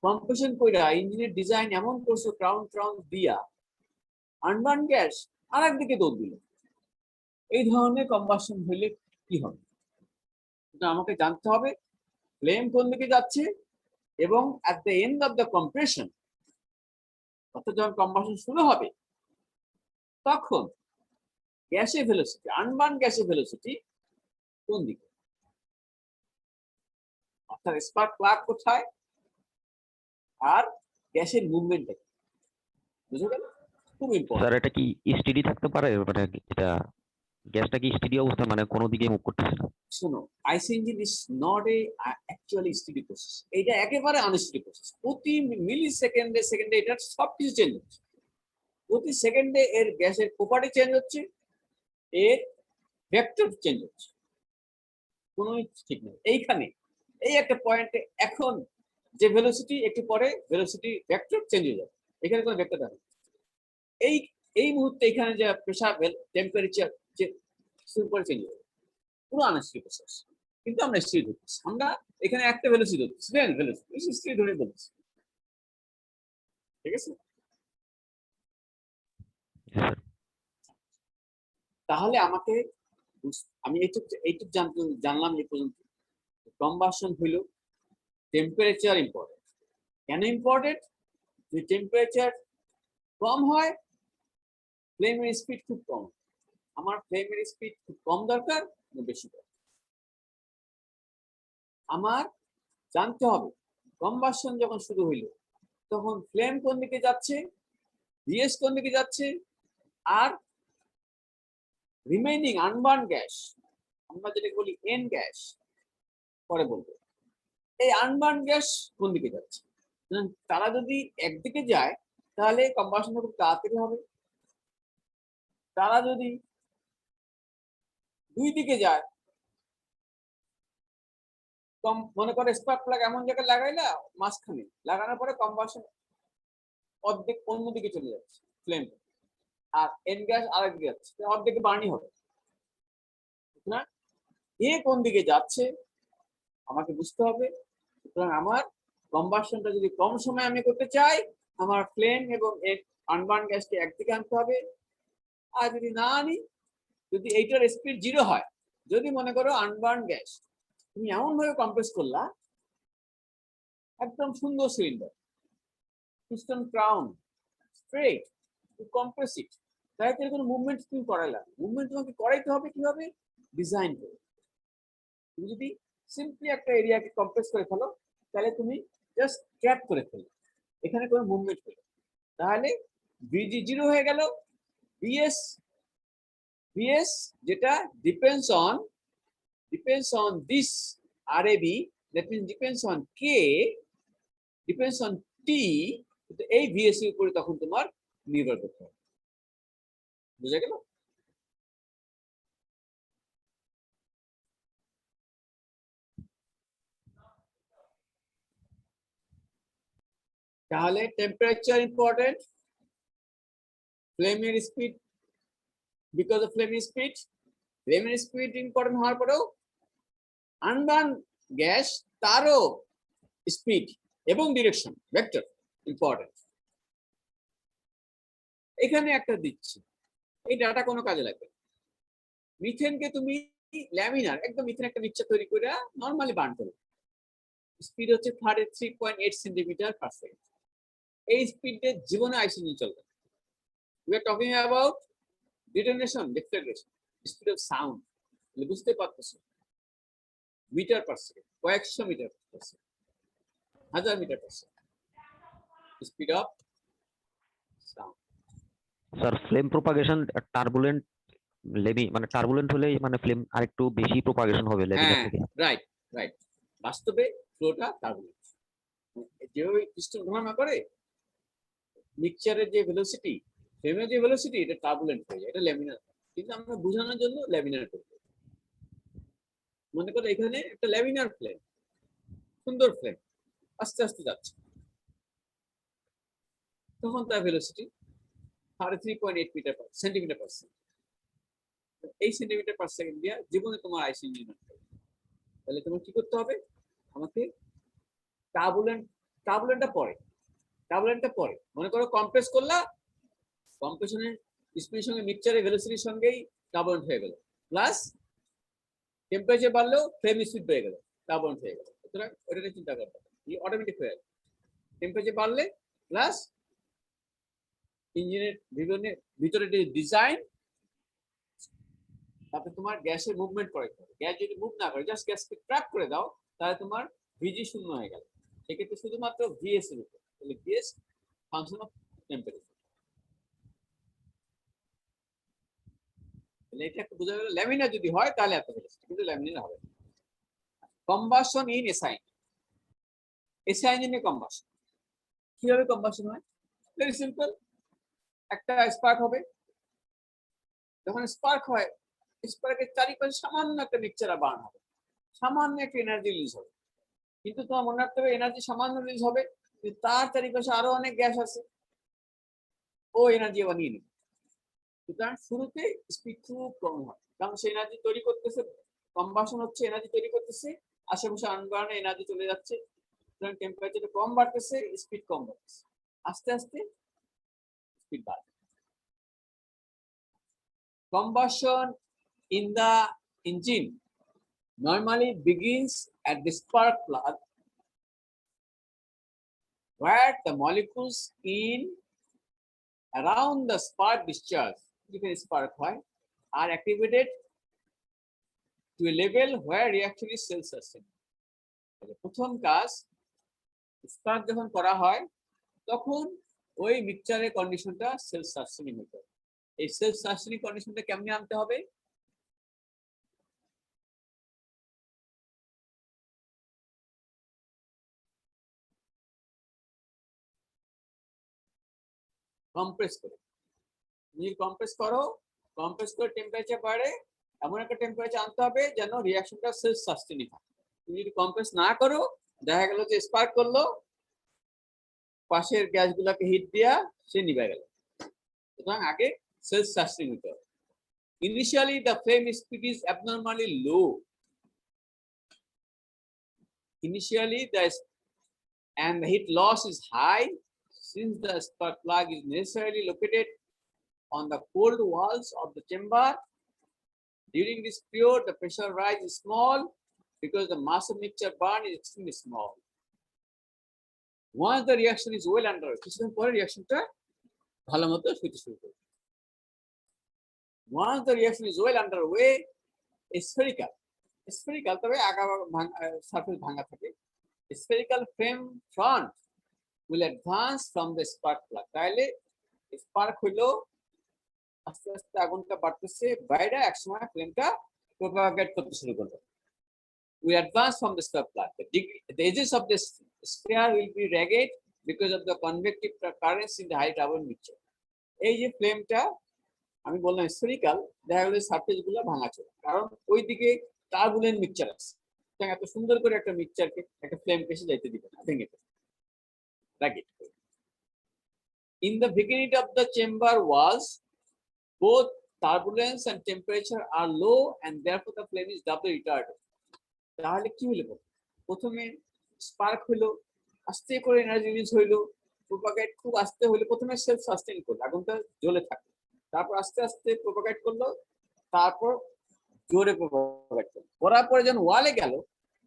কম্প্রেশন কইরা ইঞ্জিনের ডিজাইন এমন করছো ক্রাউন দিয়া আনবার্ন গ্যাস আর একদিকে দৌড় দিল। এই ধরনের কম্বাসন হইলে কি হবে? এটা আমাকে জানতে হবে ফ্লেম কোন দিকে যাচ্ছে, এবং at the end of the compression, অর্থাৎ যখন কম্বাসন শুরু হবে তখন গ্যাসের ভেলোসিটি, আনবার্ন গ্যাসের ভেলোসিটি কোন দিকে, অর্থাৎ স্পার্ক প্লাগ কোথায় আর গ্যাসের মুভমেন্টটা কি, বুঝে গেল? খুব ইম্পর্টেন্ট। স্যার এটা কি স্টেডি থাকতে পারে, মানে এটা গ্যাসটা কি স্টেডি অবস্থা, মানে কোনো দিকে মুভ করতেছে না? শোনো, IC engine is not a actually steady process, এটা একেবারে আনস্টেডি প্রসেস। প্রতি মিলি সেকেন্ডে এটার সবকিছু চেঞ্জ হচ্ছে, প্রতি সেকেন্ডে এর গ্যাসের প্রপার্টি চেঞ্জ হচ্ছে, এর ভেক্টর চেঞ্জ হচ্ছে, কোনো ঠিক নেই। এইখানে এই একটা পয়েন্টে এখন যে ভেলোসিটি, একটু পরে ভেলোসিটি ভেক্টর চেঞ্জ হয়ে যাবে, এখানে কোনো ভেক্টর থাকে না। এই এই মুহূর্তে এখানে যে প্রেসার, টেম্পারেচার যে সুপার চেঞ্জ হয়ে যাবে, পুরো আনস্টেডি প্রসেস। কিন্তু আমরা স্টেডি ধরতেছি, আমরা এখানে একটা ভেলোসিটি ধরতেছি, ভেলোসিটি স্টেডি ধরে বলছি, ঠিক আছে? স্যার তাহলে আমাকে আমি এইটুক জানলাম এই পর্যন্ত। কম্বাসন হইল টেম্পারেচার ইম্পর্টেন্ট। কেন ইম্পর্টেন্ট? যদি টেম্পারেচার কম হয় ফ্লেমের স্পিড খুব কম, আমার ফ্লেমের স্পিড খুব কম দরকার না বেশি দরকার? আমার জানতে হবে কম্বাসন যখন শুরু হইল তখন ফ্লেম কোন দিকে যাচ্ছে, ভিএস কোন দিকে যাচ্ছে, আর রিমেইনিং আনবার্ন গ্যাস, আমরা যেটা বলি এন গ্যাস, পরে বলবো, এই আনবার্ন গ্যাস কোন দিকে যাচ্ছে। তারা যদি একদিকে যায় তাহলে কম্বাসন খুব তাড়াতাড়ি হবে, তারা যদি দুই দিকে যায়, মনে করে স্পার্ক প্লাগ এমন জায়গায় লাগাইলা, মাঝখানে লাগানোর পরে কম্বাসন অর্ধেক অন্যদিকে চলে যাচ্ছে ফ্লেম, আর এন গ্যাস আরেকদিকে যাচ্ছে, অর্ধেকে বার্নই হবে না। এ কোন দিকে যাচ্ছে আমাকে বুঝতে হবে। সুতরাং আমার কম্বাসনটা যদি কম সময় আমি করতে চাই, আমার ফ্লেম এবং আনবার্ন গ্যাসকে একদিকে আনতে হবে। আর যদি না আনি, যদি এইটার স্পিড 0 হয়, যদি মনে করো আনবার্ন গ্যাস তুমি এমন ভাবে কম্প্রেস করলা, একদম সুন্দর cylinder, piston crown straight, to compress it, তাই কোনো মুভমেন্ট তুমি করাইলা, মুভমেন্ট তোমাকে করাইতে হবে কিভাবে? ডিজাইন করে। তুমি যদি সিম্পলি একটা এরিয়াকে কম্প্রেস করে ফেলো, তাহলে তুমি জাস্ট ট্র্যাপ করে ফেলো, এখানে কোনো মুভমেন্ট হলো, তাহলে ভিজি 0 হয়ে গেল। ভিএস যেটা depends on this RAB, that means depends on K, depends on T, এই ভিএস এর উপরে তখন তোমার নির্ভর করতে হবে। বুঝা গেল? তাহলে টেম্পারেচার ইম্পর্টেন্ট, ফ্লেমের স্পিড, বিকজ অফ ফ্লেমের স্পিড ইম্পর্টেন্ট হওয়ার পরেও আনবার্ন গ্যাস তারও স্পিড এবং ডিরেকশন ভেক্টর ইম্পর্টেন্ট। এখানে একটা দিচ্ছি, এই ডাটা কোনো কাজে লাগবে না। মিথেনকে তুমি ল্যামিনার একদম মিথেন একটা মিক্সচার তৈরি করে নরমালি বার্ন করো, স্পিড হচ্ছে 3.8 সেন্টিমিটার পার সেকেন্ড। এই স্পিডে জীবনে আইসি নিয়ে চলবে। We are talking about detonation, deflagration, speed of sound, বুঝতে পারতেছো মিটার পার সেকেন্ড, কয়েকশো metre per second, 1000 metre per second speed of sound. Sir flame propagation turbulent মানে টার্বুলেন্ট হলেই মানে ফ্লেম আরেকটু বেশি প্রপাগেশন হবে লেমিনার হ্যাঁ থেকে। রাইট রাইট, বাস্তবে ফ্লোটা টার্বুলেন্ট, যেভাবে পিস্টন ঘোরানো করে মিক্সচারের যে ভেলোসিটি, ফ্লেমের যে ভেলোসিটি, এটা টার্বুলেন্ট হয়ে যায়, এটা ল্যামিনার। কিন্তু আমরা বোঝানোর জন্য ল্যামিনার করব। মনে করো এখানে একটা ল্যামিনার ফ্লেম, সুন্দর ফ্লেম, আস্তে আস্তে যাচ্ছে, তখন তার ভেলোসিটি 3.8 সেন্টিমিটার পার সেকেন্ড। এই সেন্টিমিটার পার সেকেন্ড দিয়ে জীবনে তোমার আইসি নির্মাণ করবে। তাহলে তোমার কি করতে হবে, আমাকে টার্বুলেন্টটা পরে মনে করো কম্প্রেস করলা, কম্প্রেশনের স্পিডের সঙ্গে মিক্সচারের ভেলোসিটির সঙ্গেই টার্বুলেন্ট হয়ে গেল, প্লাস টেম্পারেচার বাড়লেও ফ্লেম স্পিড বেড়ে গেল, টার্বুলেন্ট হয়ে গেল। সুতরাং ওটা নিয়ে চিন্তা করতে হবে, এই অটোমেটিক হয়ে গেল। টেম্পারেচার বাড়লে প্লাস ইঞ্জিনের ভিতরে যে ডিজাইন, তাতে তোমার গ্যাসের মুভমেন্ট করে, গ্যাস যদি মুভ না করে জাস্ট গ্যাসকে ট্র্যাপ করে দাও, তাহলে তোমার ভিজি শূন্য হয়ে গেল। সেক্ষেত্রে শুধুমাত্র ভিএস এর উপর, তাহলে ভিএস ফাংশন অফ টেম্পারেচার। তাহলে এটা একটু বোঝা গেল। ল্যামিনার যদি হয় তাহলে এত ভেলোসিটি, কিন্তু ল্যামিনার হবে না। কম্বাসন ইন এসআই ইঞ্জিনে কম্বাসন কিভাবে কম্বাসন হয়? ভেরি সিম্পল, একটা স্পার্ক হবে, যখন স্পার্ক হয় স্পার্কের চারিপাশে সামান্য একটা মিক্সচার বার্ন হবে, সামান্য একটা এনার্জি রিলিজ হবে। কিন্তু তোমার মনে রাখতে হবে এনার্জি সামান্য রিলিজ হবে, কিন্তু তার চারিপাশে আরো অনেক গ্যাস আছে, ও এনার্জি আবার নিয়ে নেবে। সুতরাং শুরুতে স্পিড খুব কম হয়, কারণ সে এনার্জি তৈরি করতেছে, কম্বাসন হচ্ছে এনার্জি তৈরি করতেছে, আশেপাশে আনবার্নে এনার্জি চলে যাচ্ছে। সুতরাং টেম্পারেচার কম বাড়তেছে, স্পিড কম বাড়তেছে, আস্তে আস্তে স্পিড বাড়বে। Combustion in the engine normally begins at the spark plug, where the molecules in around the spark discharge, spark are activated to a level where reaction is self-sustaining. প্রথম কাজ, স্পার্ক যখন করা হয় তখন ওই মিক্সচারের কন্ডিশনটা সেলফ সাস্টেনিং হতে হবে। এই সেলফ সাস্টেনিং কন্ডিশনটা কেমনে আনতে হবে? কম্প্রেস করে, তুমি কম্প্রেস করে টেম্পারেচার বাড়ে, এমন একটা টেম্পারেচার আনতে হবে যেন রিঅ্যাকশনটা সেলফ সাস্টেনিং হয়। তুমি যদি কম্প্রেস না করো, দেখা গেল যে স্পার্ক করলো, পাশের গ্যাসগুলোকে হিট দিয়া সে নিভে গেল। সুতরাং আগে সেলফ সাস্টেনিং হতে হবে। Initially, the flame speed is abnormally low. And the heat loss is high, since the spark plug is necessarily located on the cold walls of the chamber. During this period, the pressure rise is small because the mass of mixture burn is extremely small. Once the reaction is well underway, কিছুক্ষণ পরে রিঅ্যাকশনটা ভালো মতো হতে শুরু করবে। Once the reaction is well underway, spherical তবে আগা সারফেস ভাঙা থাকে, spherical frame front will advance from the spark plug. তাহলে স্পার্ক হইলো, আস্তে আস্তে আগুনটা বাড়তেছে, বাইরে একসময় ফ্লেমটা প্রপাগেট করতে শুরু করবে। We advance from the spark plug. The edges of the sphere will be ragged because of the convective currents in the high carbon mixture. এই যে ফ্লেমটা আমি বললাম স্ফেরিক্যাল, দেখা গেল সারফেস গুলো ভাঙা ছিল, কারণ ওইদিকে টার্বুলেন্ট মিক্সচার আছে। এত সুন্দর করে একটা মিক্সচারকে, একটা ফ্লেম কেসে যাইতে দিবে না, ভেঙে রাখি। in the vicinity of the chamber walls, both turbulence and temperature are low, and therefore the flame is doubly retarded. তাহলে কি হলো? প্রথমে স্পার্ক হলো, আস্তে করে এনার্জি রিলিজ হইলো, প্রোপাগেট খুব আস্তে হলো, প্রথমে সেলফ সাস্টেইন করলো, আগুনটা জ্বলে থাকে, তারপর আস্তে আস্তে প্রোপাগেট করলো, তারপর জোরে প্রোপাগেট করলো, করার পরে যখন ওয়ালে গেল,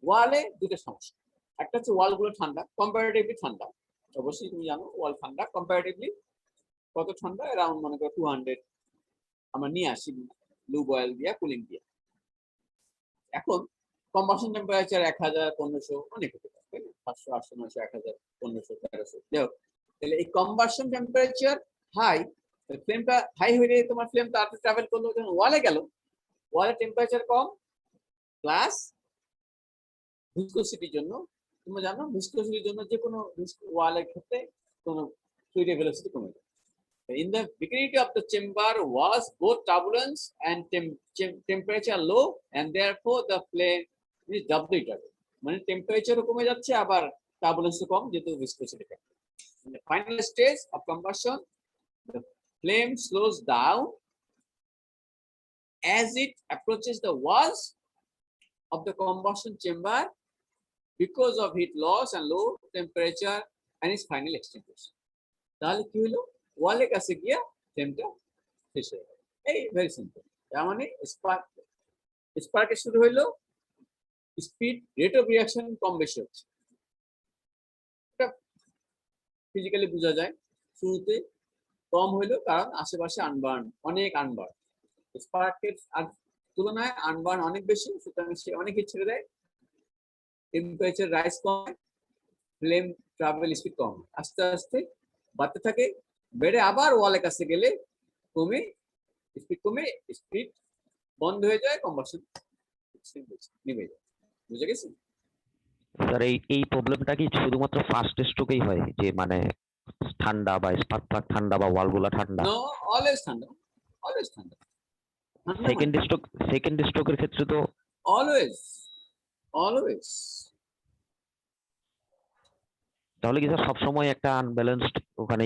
ওয়ালে দুটো সমস্যা। একটা হচ্ছে ওয়াল গুলো ঠান্ডা, কম্পারেটিভলি ঠান্ডা, অবশ্যই তুমি জানো ওয়াল ঠান্ডা, কম্পারেটিভলি কত ঠান্ডা, অ্যারাউন্ড মনে করো 200 আমরা নিয়ে আসি লু বয়েল দিয়া, কুলিং দিয়া। এখন কম্বাসন টেম্পারেচার 1000, 1500 অনেক হতে পারে, তাই না? 500, 800, 900, 1000, 1500, 1300, যাই হোক। তাহলে এই কম্বাসন টেম্পারেচার হাই, ফ্লেমটা হাই হয়ে তোমার ফ্লেম তাড়াতাড়ি ট্রাভেল করলো, যখন ওয়ালে গেল, ওয়ালে টেম্পারেচার কম, প্লাস ভিসকোসিটির জন্য, তোমরা জানো ভিসকোসিটির জন্য যে কোনো ওয়ালের ক্ষেত্রে কোনো ফ্লুইডের ভেলোসিটি কমে যায়। In the vicinity of the chamber was both turbulence and temperature low, and therefore the flame is doubly retarded. মানে টেম্পারেচারও কমে যাচ্ছে, আবার টার্বুলেন্সও কম, যেহেতু viscosity factor. In the final stage of combustion, the flame slows down as it approaches the walls of the combustion chamber because of heat loss and low temperature and its final extinguishing. তাহলে কি হলো? ওয়ালের কাছে গিয়া ফ্লেমটা শেষ হয়ে গেল। এই ভেরি সিম্পল। তার মানে স্পার্কে শুরু হইলো, স্পিড রেট অফ রিঅ্যাকশন কম বেশি হচ্ছে, এটা ফিজিক্যালি বোঝা যায়। শুরুতে কম হইলো কারণ আশেপাশে আনবার্ন, অনেক আনবার্ন, স্পার্কের তুলনায় আনবার্ন অনেক বেশি, সুতরাং সে অনেক হিট ছেড়ে দেয়, টেম্পারেচার রাইজ কম, ফ্লেম ট্রাভেল স্পিড কম, আস্তে আস্তে বাড়তে থাকে, বেড়ে আবার ওয়ালের কাছে গেলে কমে, স্পিড বন্ধ হয়ে যায়, কম্বাসন নেমে যায়। বুঝে গেছি? স্যার এই প্রবলেমটা কি শুধুমাত্র ফার্স্ট স্ট্রোকেই হয়, যে মানে ঠান্ডা বা স্পার্ক প্লাগ ঠান্ডা বা ওয়ালগুলা ঠান্ডা? নো, অলওয়েজ ঠান্ডা, অলওয়েজ ঠান্ডা। সেকেন্ড স্ট্রোকের ক্ষেত্রে তো অলওয়েজ, অলওয়েজ। তাহলে কি স্যার সবসময় একটা আনব্যালেন্সড ওখানে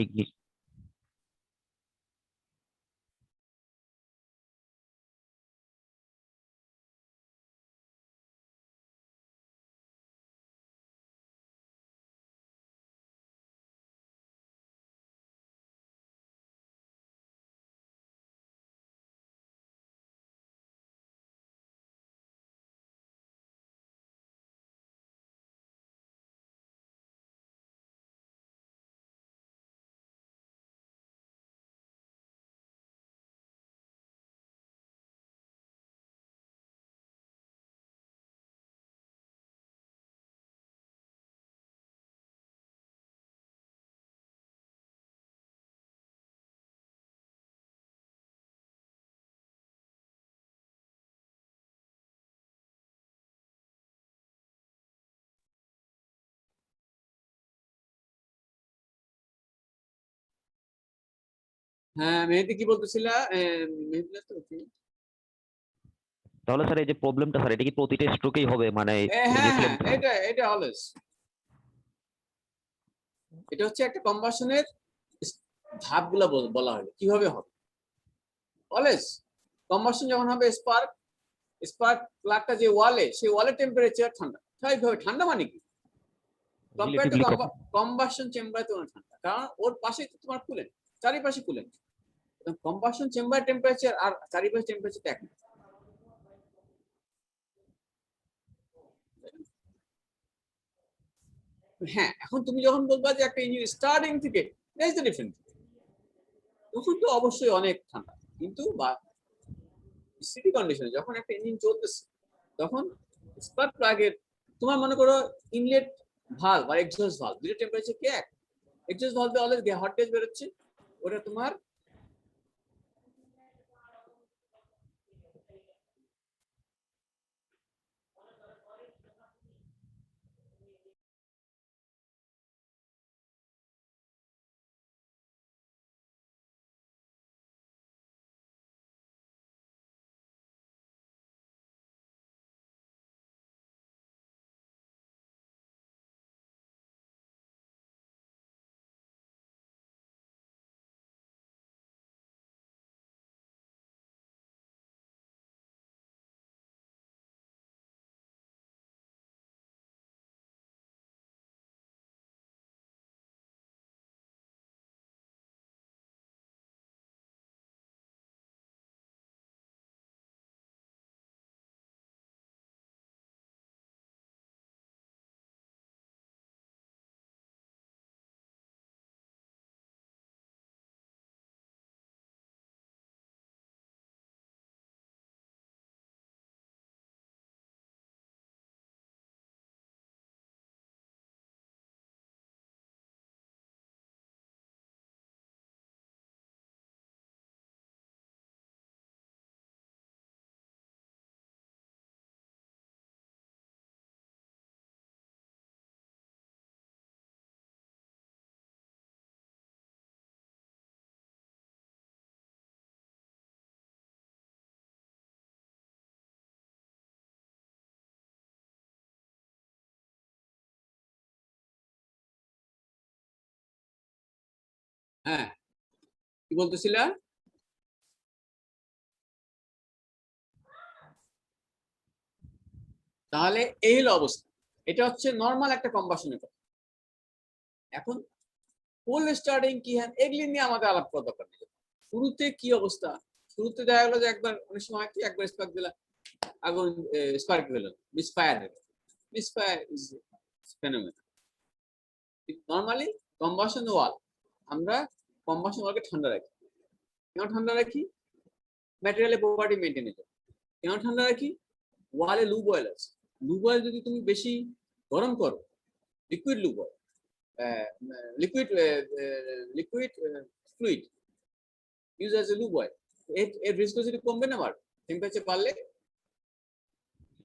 হ্যাঁ, মেহেদি কি বলতেছিলা? মেহেদি তো তাহলে স্যার এই যে প্রবলেমটা স্যার, এটা কি প্রতিটা স্ট্রোকেই হবে, মানে এই যে হ্যাঁ, ফ্লেম? এটা অলওয়েজ, এটা হচ্ছে একটা কম্বাসনের ধাপগুলা বলা হলো কিভাবে হবে। অলওয়েজ কম্বাসন যখন হবে, স্পার্ক প্লাগটা যে ওয়ালে, সেই ওয়ালের টেম্পারেচার ঠান্ডা, স্বাভাবিকভাবে ঠান্ডা মানে কি, কম্পেয়ার টু কম্বাসন চেম্বার তোমার ঠান্ডা, কারণ ওর পাশে তোমার কুলেন্ট, চারিপাশে কুলেন্ট। কম্বাসন চেম্বার টেম্পারেচার আর চারিপাশে টেম্পারেচার এক না। হ্যাঁ, এখন তুমি যখন বলবা যে একটা ইঞ্জিন স্টার্টিং থেকে দ্যাটস দ্য ডিফারেন্স, তখন তো অবশ্যই অনেক ঠান্ডা, কিন্তু বা সিটি কন্ডিশনে যখন একটা ইঞ্জিন চলতেছে, তখন স্পার্ক প্লাগের তোমার মনে করো ইনলেট ভালভ আর এক্সহস্ট ভালভ দুটো টেম্পারেচার কি এক? এক্সহস্ট ভালভে অলওয়েজ হট গ্যাস বেরোচ্ছে, ওটা তোমার হ্যাঁ, কি বলতেছিলা? তাহলে এই হলো অবস্থা। এটা হচ্ছে নর্মাল একটা কম্বাসনের কথা। এখন কোল্ড স্টার্টিং কি, হ্যাঁ এগুলি নিয়ে আমাদের আলাপ করা দরকার নেই। শুরুতে কি অবস্থা? শুরুতে দেখা গেলো যে একবার অনেক সময় কি একবার স্পার্ক দিলাম, আগুন স্পার্ক হলো, মিসফায়ার হলো। Misfire is phenomenon. Normally combustion wall, আমরা কম্বাসন ওয়ালকে ঠান্ডা রাখি। কেন ঠান্ডা রাখি? ম্যাটেরিয়ালের প্রপার্টি মেনটেনের জন্য। কেন ঠান্ডা রাখি? ওয়ালে লুব অয়েল আছে। লুব অয়েল যদি তুমি বেশি গরম করো, liquid lube oil, liquid fluid use as a lube oil, এর ভিসকোসিটি কমবে না? আবার টেম্পারেচার বাড়লে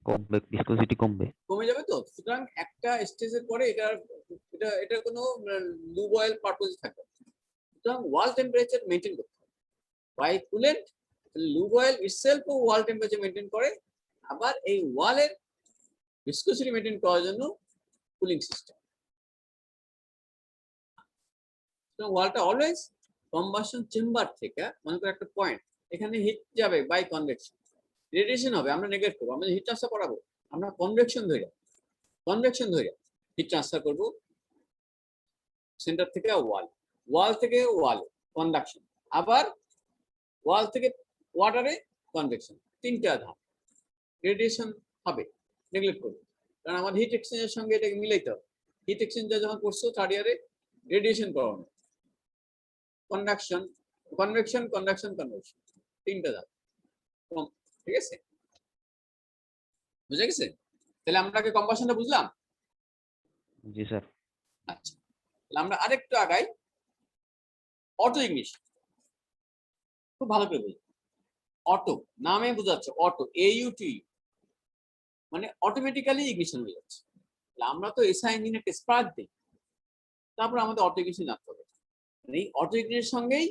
কমবে, ভিসকোসিটি কমবে। কমে যাবে। তো সুতরাং একটা স্টেজের পরে এটার কোনো লুব অয়েল পারপোজ থাকবে না। সুতরাং ওয়াল টেম্পারেচার মেনটেন করতে হবে। By coolant, lube oil itself wall temperature maintain করে, আবার এই ওয়ালের ভিসকোসিটি মেনটেন করার জন্য কুলিং সিস্টেম। সুতরাং ওয়ালটা অলওয়েজ কম্বাসন চেম্বার থেকে, মনে করো একটা পয়েন্ট, এখানে হিট যাবে বাই কনভেকশন, রেডিয়েশন হবে, আমরা নেগলেক্ট করবো, আমরা হিট ট্রান্সফার করাবো, আমরা কনভেকশন ধরে হিট ট্রান্সফার করবো সেন্টার থেকে ওয়াল, ওয়াল থেকে ওয়াল কন্ডাকশন, আবার ওয়াল থেকে ওয়াটারে কনভেকশন। তিনটা ধাপ। রেডিয়েশন হবে, নেগলেক্ট করবো, কারণ আমাদের হিট এক্সচেঞ্জের সঙ্গে এটাকে মিলাইতে হবে। হিট এক্সচেঞ্জার যখন করছো থার্ড ইয়ারে, রেডিয়েশন করানো, কন্ডাকশন, কনভেকশন, তিনটা ধাপ। ঠিক আছে, বুঝে গেছে? তাহলে আমরা কি কম্বাসনটা বুঝলাম? জি স্যার। আচ্ছা, তাহলে আমরা আরেকটু আগাই। অটো ইগনিশন খুব ভালো করে বুঝি। অটো নামে বোঝাচ্ছে, অটো, AUT, মানে অটোমেটিক্যালি ইগনিশন হয়ে যাচ্ছে। আমরা তো এসআই ইঞ্জিনে একটা স্পার্ক দিই, তারপর আমাদের অটো ইগনিশন লাগতে হবে। এই অটো ইগনিশনের সঙ্গেই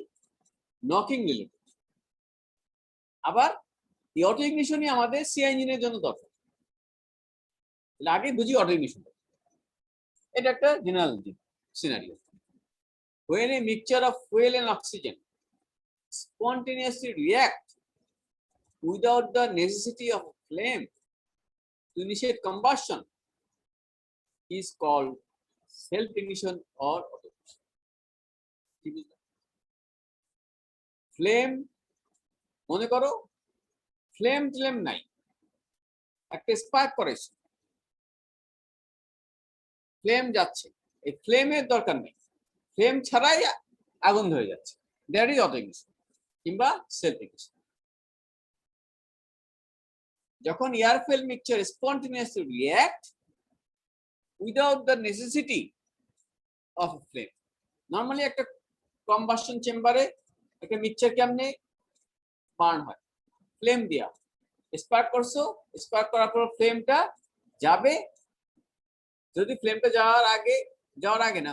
নকিং রিলেটেড। আবার এই অটো ইগনিশনই আমাদের সিআই ইঞ্জিনের জন্য দরকার। তাহলে আগে বুঝি অটো ইগনিশন। এটা একটা general scenario. When a mixture of fuel and oxygen spontaneously react without the necessity of a flame to initiate combustion is called self-ignition or auto-ignition. Flame, মনে করো ফ্লেম নাই, একটা স্পার্ক করেছে, ফ্লেম যাচ্ছে, এই ফ্লেমের দরকার নেই, ফ্লেম ছাড়াই আগুন ধরে যাচ্ছে, দ্যাট ইজ অটো ইগনিশন কিংবা সেলফ ইগনিশন। যখন air fuel mixture spontaneously react without the necessity of a flame. Normally একটা কম্বাসন চেম্বারে একটা মিক্সচার কেমনে বার্ন হয়? ফ্লেম দিয়া স্পার্ক করছো, স্পার্ক করার পর ফ্লেমটা যাবে, যদি ফ্লেমটা যাওয়ার আগে না,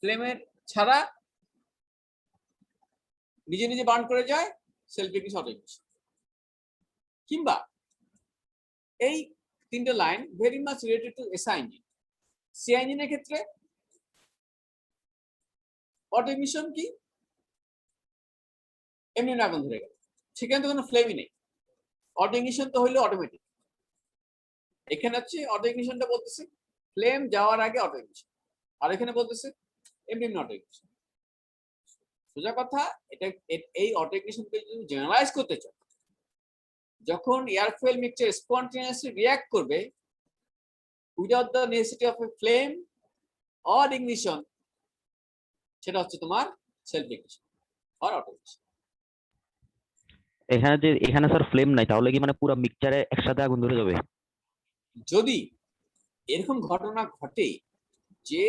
ফ্লেমের ছাড়া নিজে নিজে বার্ন করে যায়, সেলফ ইগনিশন, অটো ইগনিশন। কিংবা এই তিনটে line very much related to SI engine. CI ইঞ্জিনের ক্ষেত্রে অটো ইগনিশন কি? এমনি আগুন ধরে গেল, সেখানে তো কোনো ফ্লেমই নেই। অটো ইগনিশন তো হইলো অটোমেটিক। এখানে হচ্ছে অটো ইগনিশনটা বলতেছে ফ্লেম যাওয়ার আগে অটো ইগনিশন, আর এখানে বলতেছে এমনি অটো ইগনিশন। সোজা কথা, এটা এই অটো ইগনিশনকে যদি জেনারেলাইজ করতে চাও, যখন air fuel mixture spontaneously react করবে without the necessity of a flame or ignition, সেটা হচ্ছে তোমার self ignition or auto ignition. এখানে স্যার ফ্লেম নাই, তাহলে কি মানে পুরো মিক্সচারে একসাথে আগুন ধরে যাবে? যদি এরকম ঘটনা ঘটে যে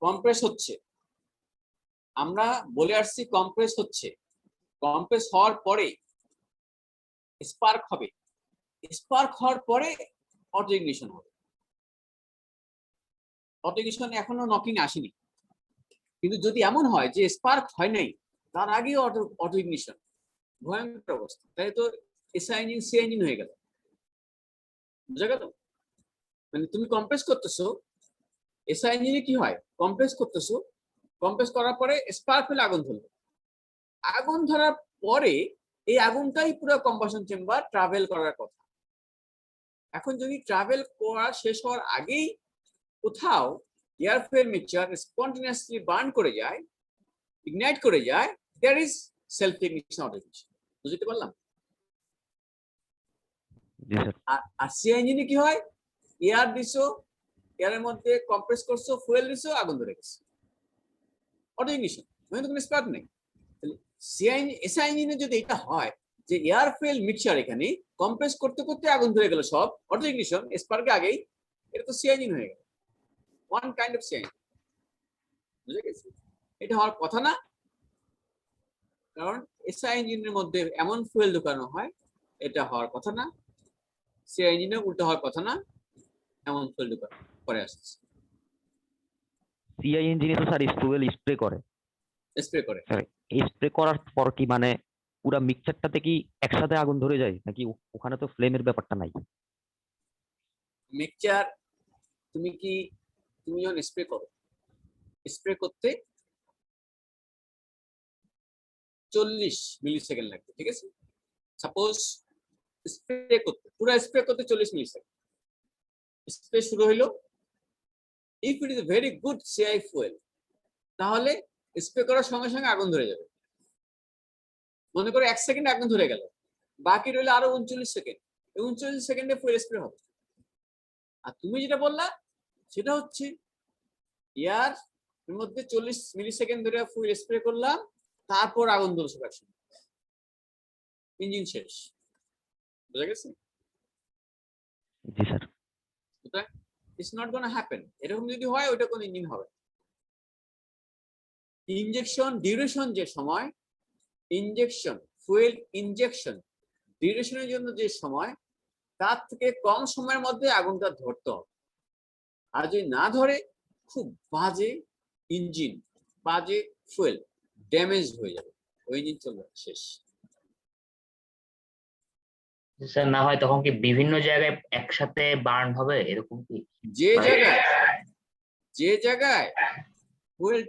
কম্প্রেস হচ্ছে, আমরা বলে আসছি কম্প্রেস হচ্ছে, কম্প্রেস হওয়ার পরে স্পার্ক হবে, স্পার্ক হওয়ার পরে অটো ইগনিশন হবে। অটো ইগনিশন এখনো নকিং আসেনি, কিন্তু যদি এমন হয় যে স্পার্ক হয় নাই, তার আগে অটো ইগনিশন, ভয়ঙ্কর অবস্থা। তাই তো এসআই ইঞ্জিন সিআই ইঞ্জিন হয়ে গেল। বুঝা গেল? মানে তুমি কম্প্রেস করতেছো, এসআই ইঞ্জিনে কি হয়? কম্প্রেস করতেছো, কম্প্রেস করার পরে স্পার্ক হলে আগুন ধরলো। আগুন ধরার পরে এই আগুনটাই পুরো কম্বাশন চেম্বার ট্রাভেল করার কথা। এখন যদি ট্রাভেল করা শেষ হওয়ার আগেই কোথাও air fuel mixture spontaneously burn করে যায়, ইগনাইট করে যায়, there is self ignition auto ignition. বুঝতে পারলাম? জি স্যার। আর সি ইঞ্জিনে কি হয়, এয়ার দিছো, এয়ারের মধ্যে কম্প্রেস করছো, ফুয়েল দিছো, আগুন ধরে গেছে, অটো ইগনিশন, মানে কোনো স্পার্ক নেই। এসআই ইঞ্জিনে যদি এটা হয় যে এয়ার ফুয়েল মিক্সচার এখানে কম্প্রেস করতে করতে আগুন ধরে গেল সব, অটো ইগনিশন, স্পার্কে আগেই, এটা তো সি ইঞ্জিন হয়ে গেল, one kind of C engine. বুঝে গেছি? এটা হওয়ার কথা না, কারণ এসআই ইঞ্জিনের মধ্যে এমন ফুয়েল ঢোকানো হয়, এটা হওয়ার কথা না। সি ইঞ্জিনে উল্টো হওয়ার কথা না, এমন ফুয়েল ঢোকানো পরে আসছে, সিআই ইঞ্জিনে তো স্যার ফুয়েল স্প্রে করে। স্প্রে করে। স্যার এই স্প্রে করার পর কি মানে পুরা মিক্সচারটাতে কি একসাথে আগুন ধরে যায় নাকি ওখানে তো ফ্লেমের ব্যাপারটা নাই? মিক্সচার তুমি যখন স্প্রে করো, স্প্রে করতে 40 মিলি সেকেন্ড লাগবে, ঠিক আছে? সাপোজ স্প্রে করতে, পুরো স্প্রে করতে 40 মিলি সেকেন্ড, স্প্রে শুরু হইলো। If it is very good CI fuel, তাহলে স্প্রে করার সঙ্গে সঙ্গে আগুন ধরে যাবে। মনে করো 1 সেকেন্ড আগুন ধরে গেল, বাকি রইলো আরো 39 সেকেন্ড, 39 সেকেন্ডে ফুয়েল স্প্রে হবে। আর তুমি যেটা বললা সেটা হচ্ছে এয়ার এর মধ্যে 40 মিলি সেকেন্ড ধরে ফুয়েল স্প্রে করলাম, তারপর আগুন ধরছে, ইঞ্জিন শেষ। বুঝা গেছে? জি sir. It's not gonna happen. এরকম যদি হয় ওটা কোন ইঞ্জিন হবে। ইনজেকশন ডিউরেশন, যে সময় ইনজেকশন, ফুয়েল ইনজেকশন ডিউরেশনের জন্য যে সময়, তার থেকে কম সময়ের মধ্যে আগুনটা ধরতে হবে। আর যদি না ধরে, খুব বাজে ইঞ্জিন, বাজে ফুয়েল, ড্যামেজ হয়ে যাবে, ওই ইঞ্জিন চলবে শেষ। স্যার না হয় তখন কি বিভিন্ন জায়গায় একসাথে বার্ন হবে এরকম কি? যে জায়গায় ফুয়েল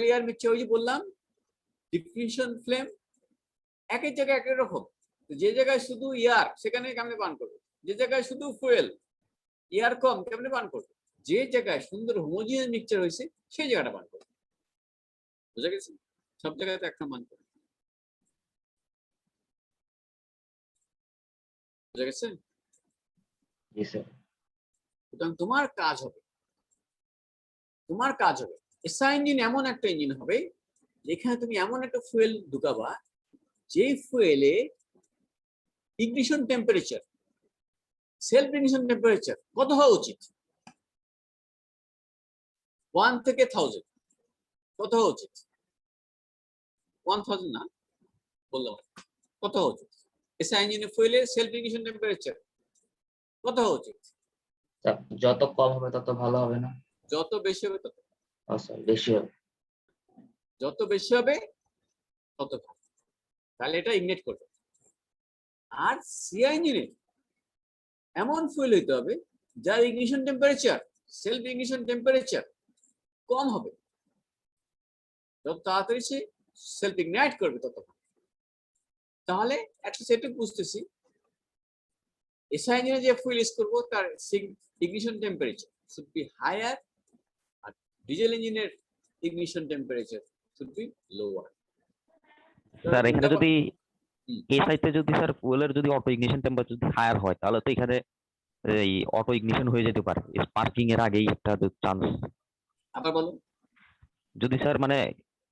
এয়ার মিক্সচার, ওই যে বললাম ডিফিউশন ফ্লেম, একই জায়গায় একই রকম। যে জায়গায় শুধু এয়ার, সেখানে কেমনে বার্ন করবে? যে জায়গায় শুধু ফুয়েল, এয়ার কম, কেমনে বার্ন করবে? যে জায়গায় সুন্দর হোমোজিনিয়াস মিক্সচার হয়েছে সেই জায়গাটা বার্ন করবে। বুঝা গেছে? সব জায়গায় তো একটা মান করবে। বুঝা গেছে? জি স্যার। সুতরাং তোমার কাজ হবে এসআই ইঞ্জিন এমন একটা ইঞ্জিন হবে যেখানে তুমি এমন একটা ফুয়েল ঢুকাবা, যে ফুয়েলে ignition temperature, self ignition temperature কত হওয়া উচিত? 1 থেকে 1000 কত হওয়া উচিত? 1000 না, বললাম কত হওয়া উচিত? এসআই ইঞ্জিনের ফুয়েলে সেলফ ইগনিশন টেম্পারেচার কত হওয়া উচিত? স্যার, যত কম হবে তত ভালো হবে না? যত বেশি হবে তত, স্যার বেশি হবে। যত বেশি হবে তত ভালো, তাহলে এটা ইগনিট করবে। আর সিআই ইঞ্জিনে এমন ফুয়েল হইতে হবে যার ignition temperature, self ignition temperature কম হবে। যত তাড়াতাড়ি সে সেলফ ইগনাইট করবে তত ভালো। তাহলে একটা সেটুক বুঝতেছি, এসআই ইঞ্জিনে যে ফুয়েল ইউজ করবো তার ignition temperature should be higher, আর ডিজেল ইঞ্জিনের ignition temperature should be lower. Sir এখানে যদি হুম। এসআই তে যদি স্যার ফুয়েলের যদি অটো ইগনিশন টেম্পারেচার যদি হায়ার হয়, তাহলে তো এখানে এই অটো ইগনিশন হয়ে যেতে পারে স্পার্কিং এর আগেই একটা চান্স। আবার বলো। যদি স্যার মানে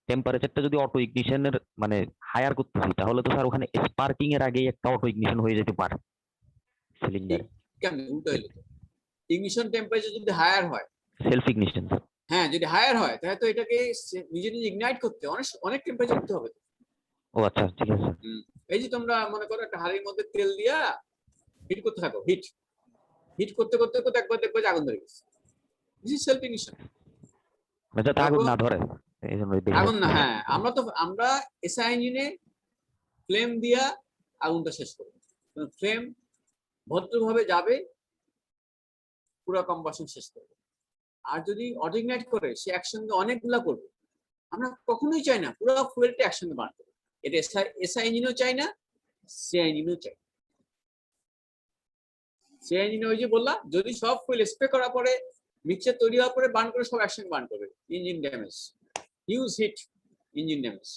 টেম্পারেচারটা যদি অটো ইগনিশনের মানে হায়ার করতেছি, তাহলে তো স্যার ওখানে স্পার্কিং এর আগেই একটা অটো ইগনিশন হয়ে যেতে পারে সিলিন্ডারে। কেমন উল্টো হইলো? ইগনিশন টেম্পারেচার যদি হায়ার হয়, সেলফ ইগনিশন। হ্যাঁ যদি হায়ার হয়, তাহলে তো এটাকে নিজে নিজে ইগনাইট করতে অনেক টেম্পারেচার করতে হবে। ও আচ্ছা, ঠিক আছে। এই যে তোমরা মনে করো একটা হাড়ির মধ্যে তেল দিয়া হিট করতে থাকো, হিট করতে করতে করতে একবার দেখবে যে আগুন ধরে গেছে। This is self ignition. যাতে আগুন না ধরে এই জন্য আগুন না, হ্যাঁ আমরা এসআই ইঞ্জিনে ফ্লেম দিয়া আগুনটা শেষ করব। ফ্লেম ভদ্রভাবে যাবে, পুরো কম্বাসন শেষ করবে। আর যদি অটো ইগনাইট করে সে একসঙ্গে অনেকগুলা করবে। আমরা কখনোই চাই না পুরো ফুয়েলটা একসঙ্গে বার্ন করবে। এটা এসআই ইঞ্জিনও চাই না, সিআই ইঞ্জিনও চাই। সিআই ইঞ্জিন ওই যে বললাম, যদি সব ফুয়েল স্প্রে করার পরে মিক্সচার তৈরি হওয়ার পরে বার্ন করে সব একসঙ্গে বার্ন করবে, engine damage, huge heat, engine damage.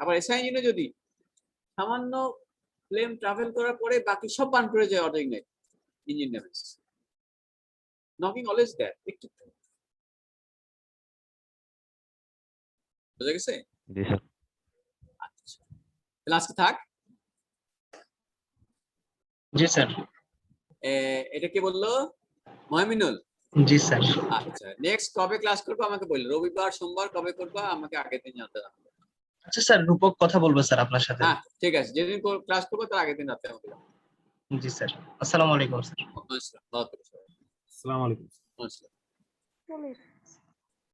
আবার এসআই ইঞ্জিনে যদি সামান্য ফ্লেম ট্রাভেল করার পরে বাকি সব বার্ন করে যায় auto ignite, engine damage. Knocking always there. একটু বুঝা গেছে? জি স্যার। আচ্ছা, তাহলে আজকে থাক। জি স্যার। এটা কি বললো মহামিনুল? জি স্যার। আচ্ছা, নেক্সট কবে ক্লাস করবো আমাকে বললো, রবিবার সোমবার কবে করবা আমাকে আগের দিন জানতে হবে। আচ্ছা স্যার, রূপক কথা বলবো স্যার আপনার সাথে। হ্যাঁ ঠিক আছে, যেদিন ক্লাস করবো তার আগের দিন রাতে আমাকে জানাবে। জি স্যার। আসসালামু আলাইকুম স্যার। আসসালাম, ভালো থেকো সবাই। আসসালামু আলাইকুম। আসসালাম।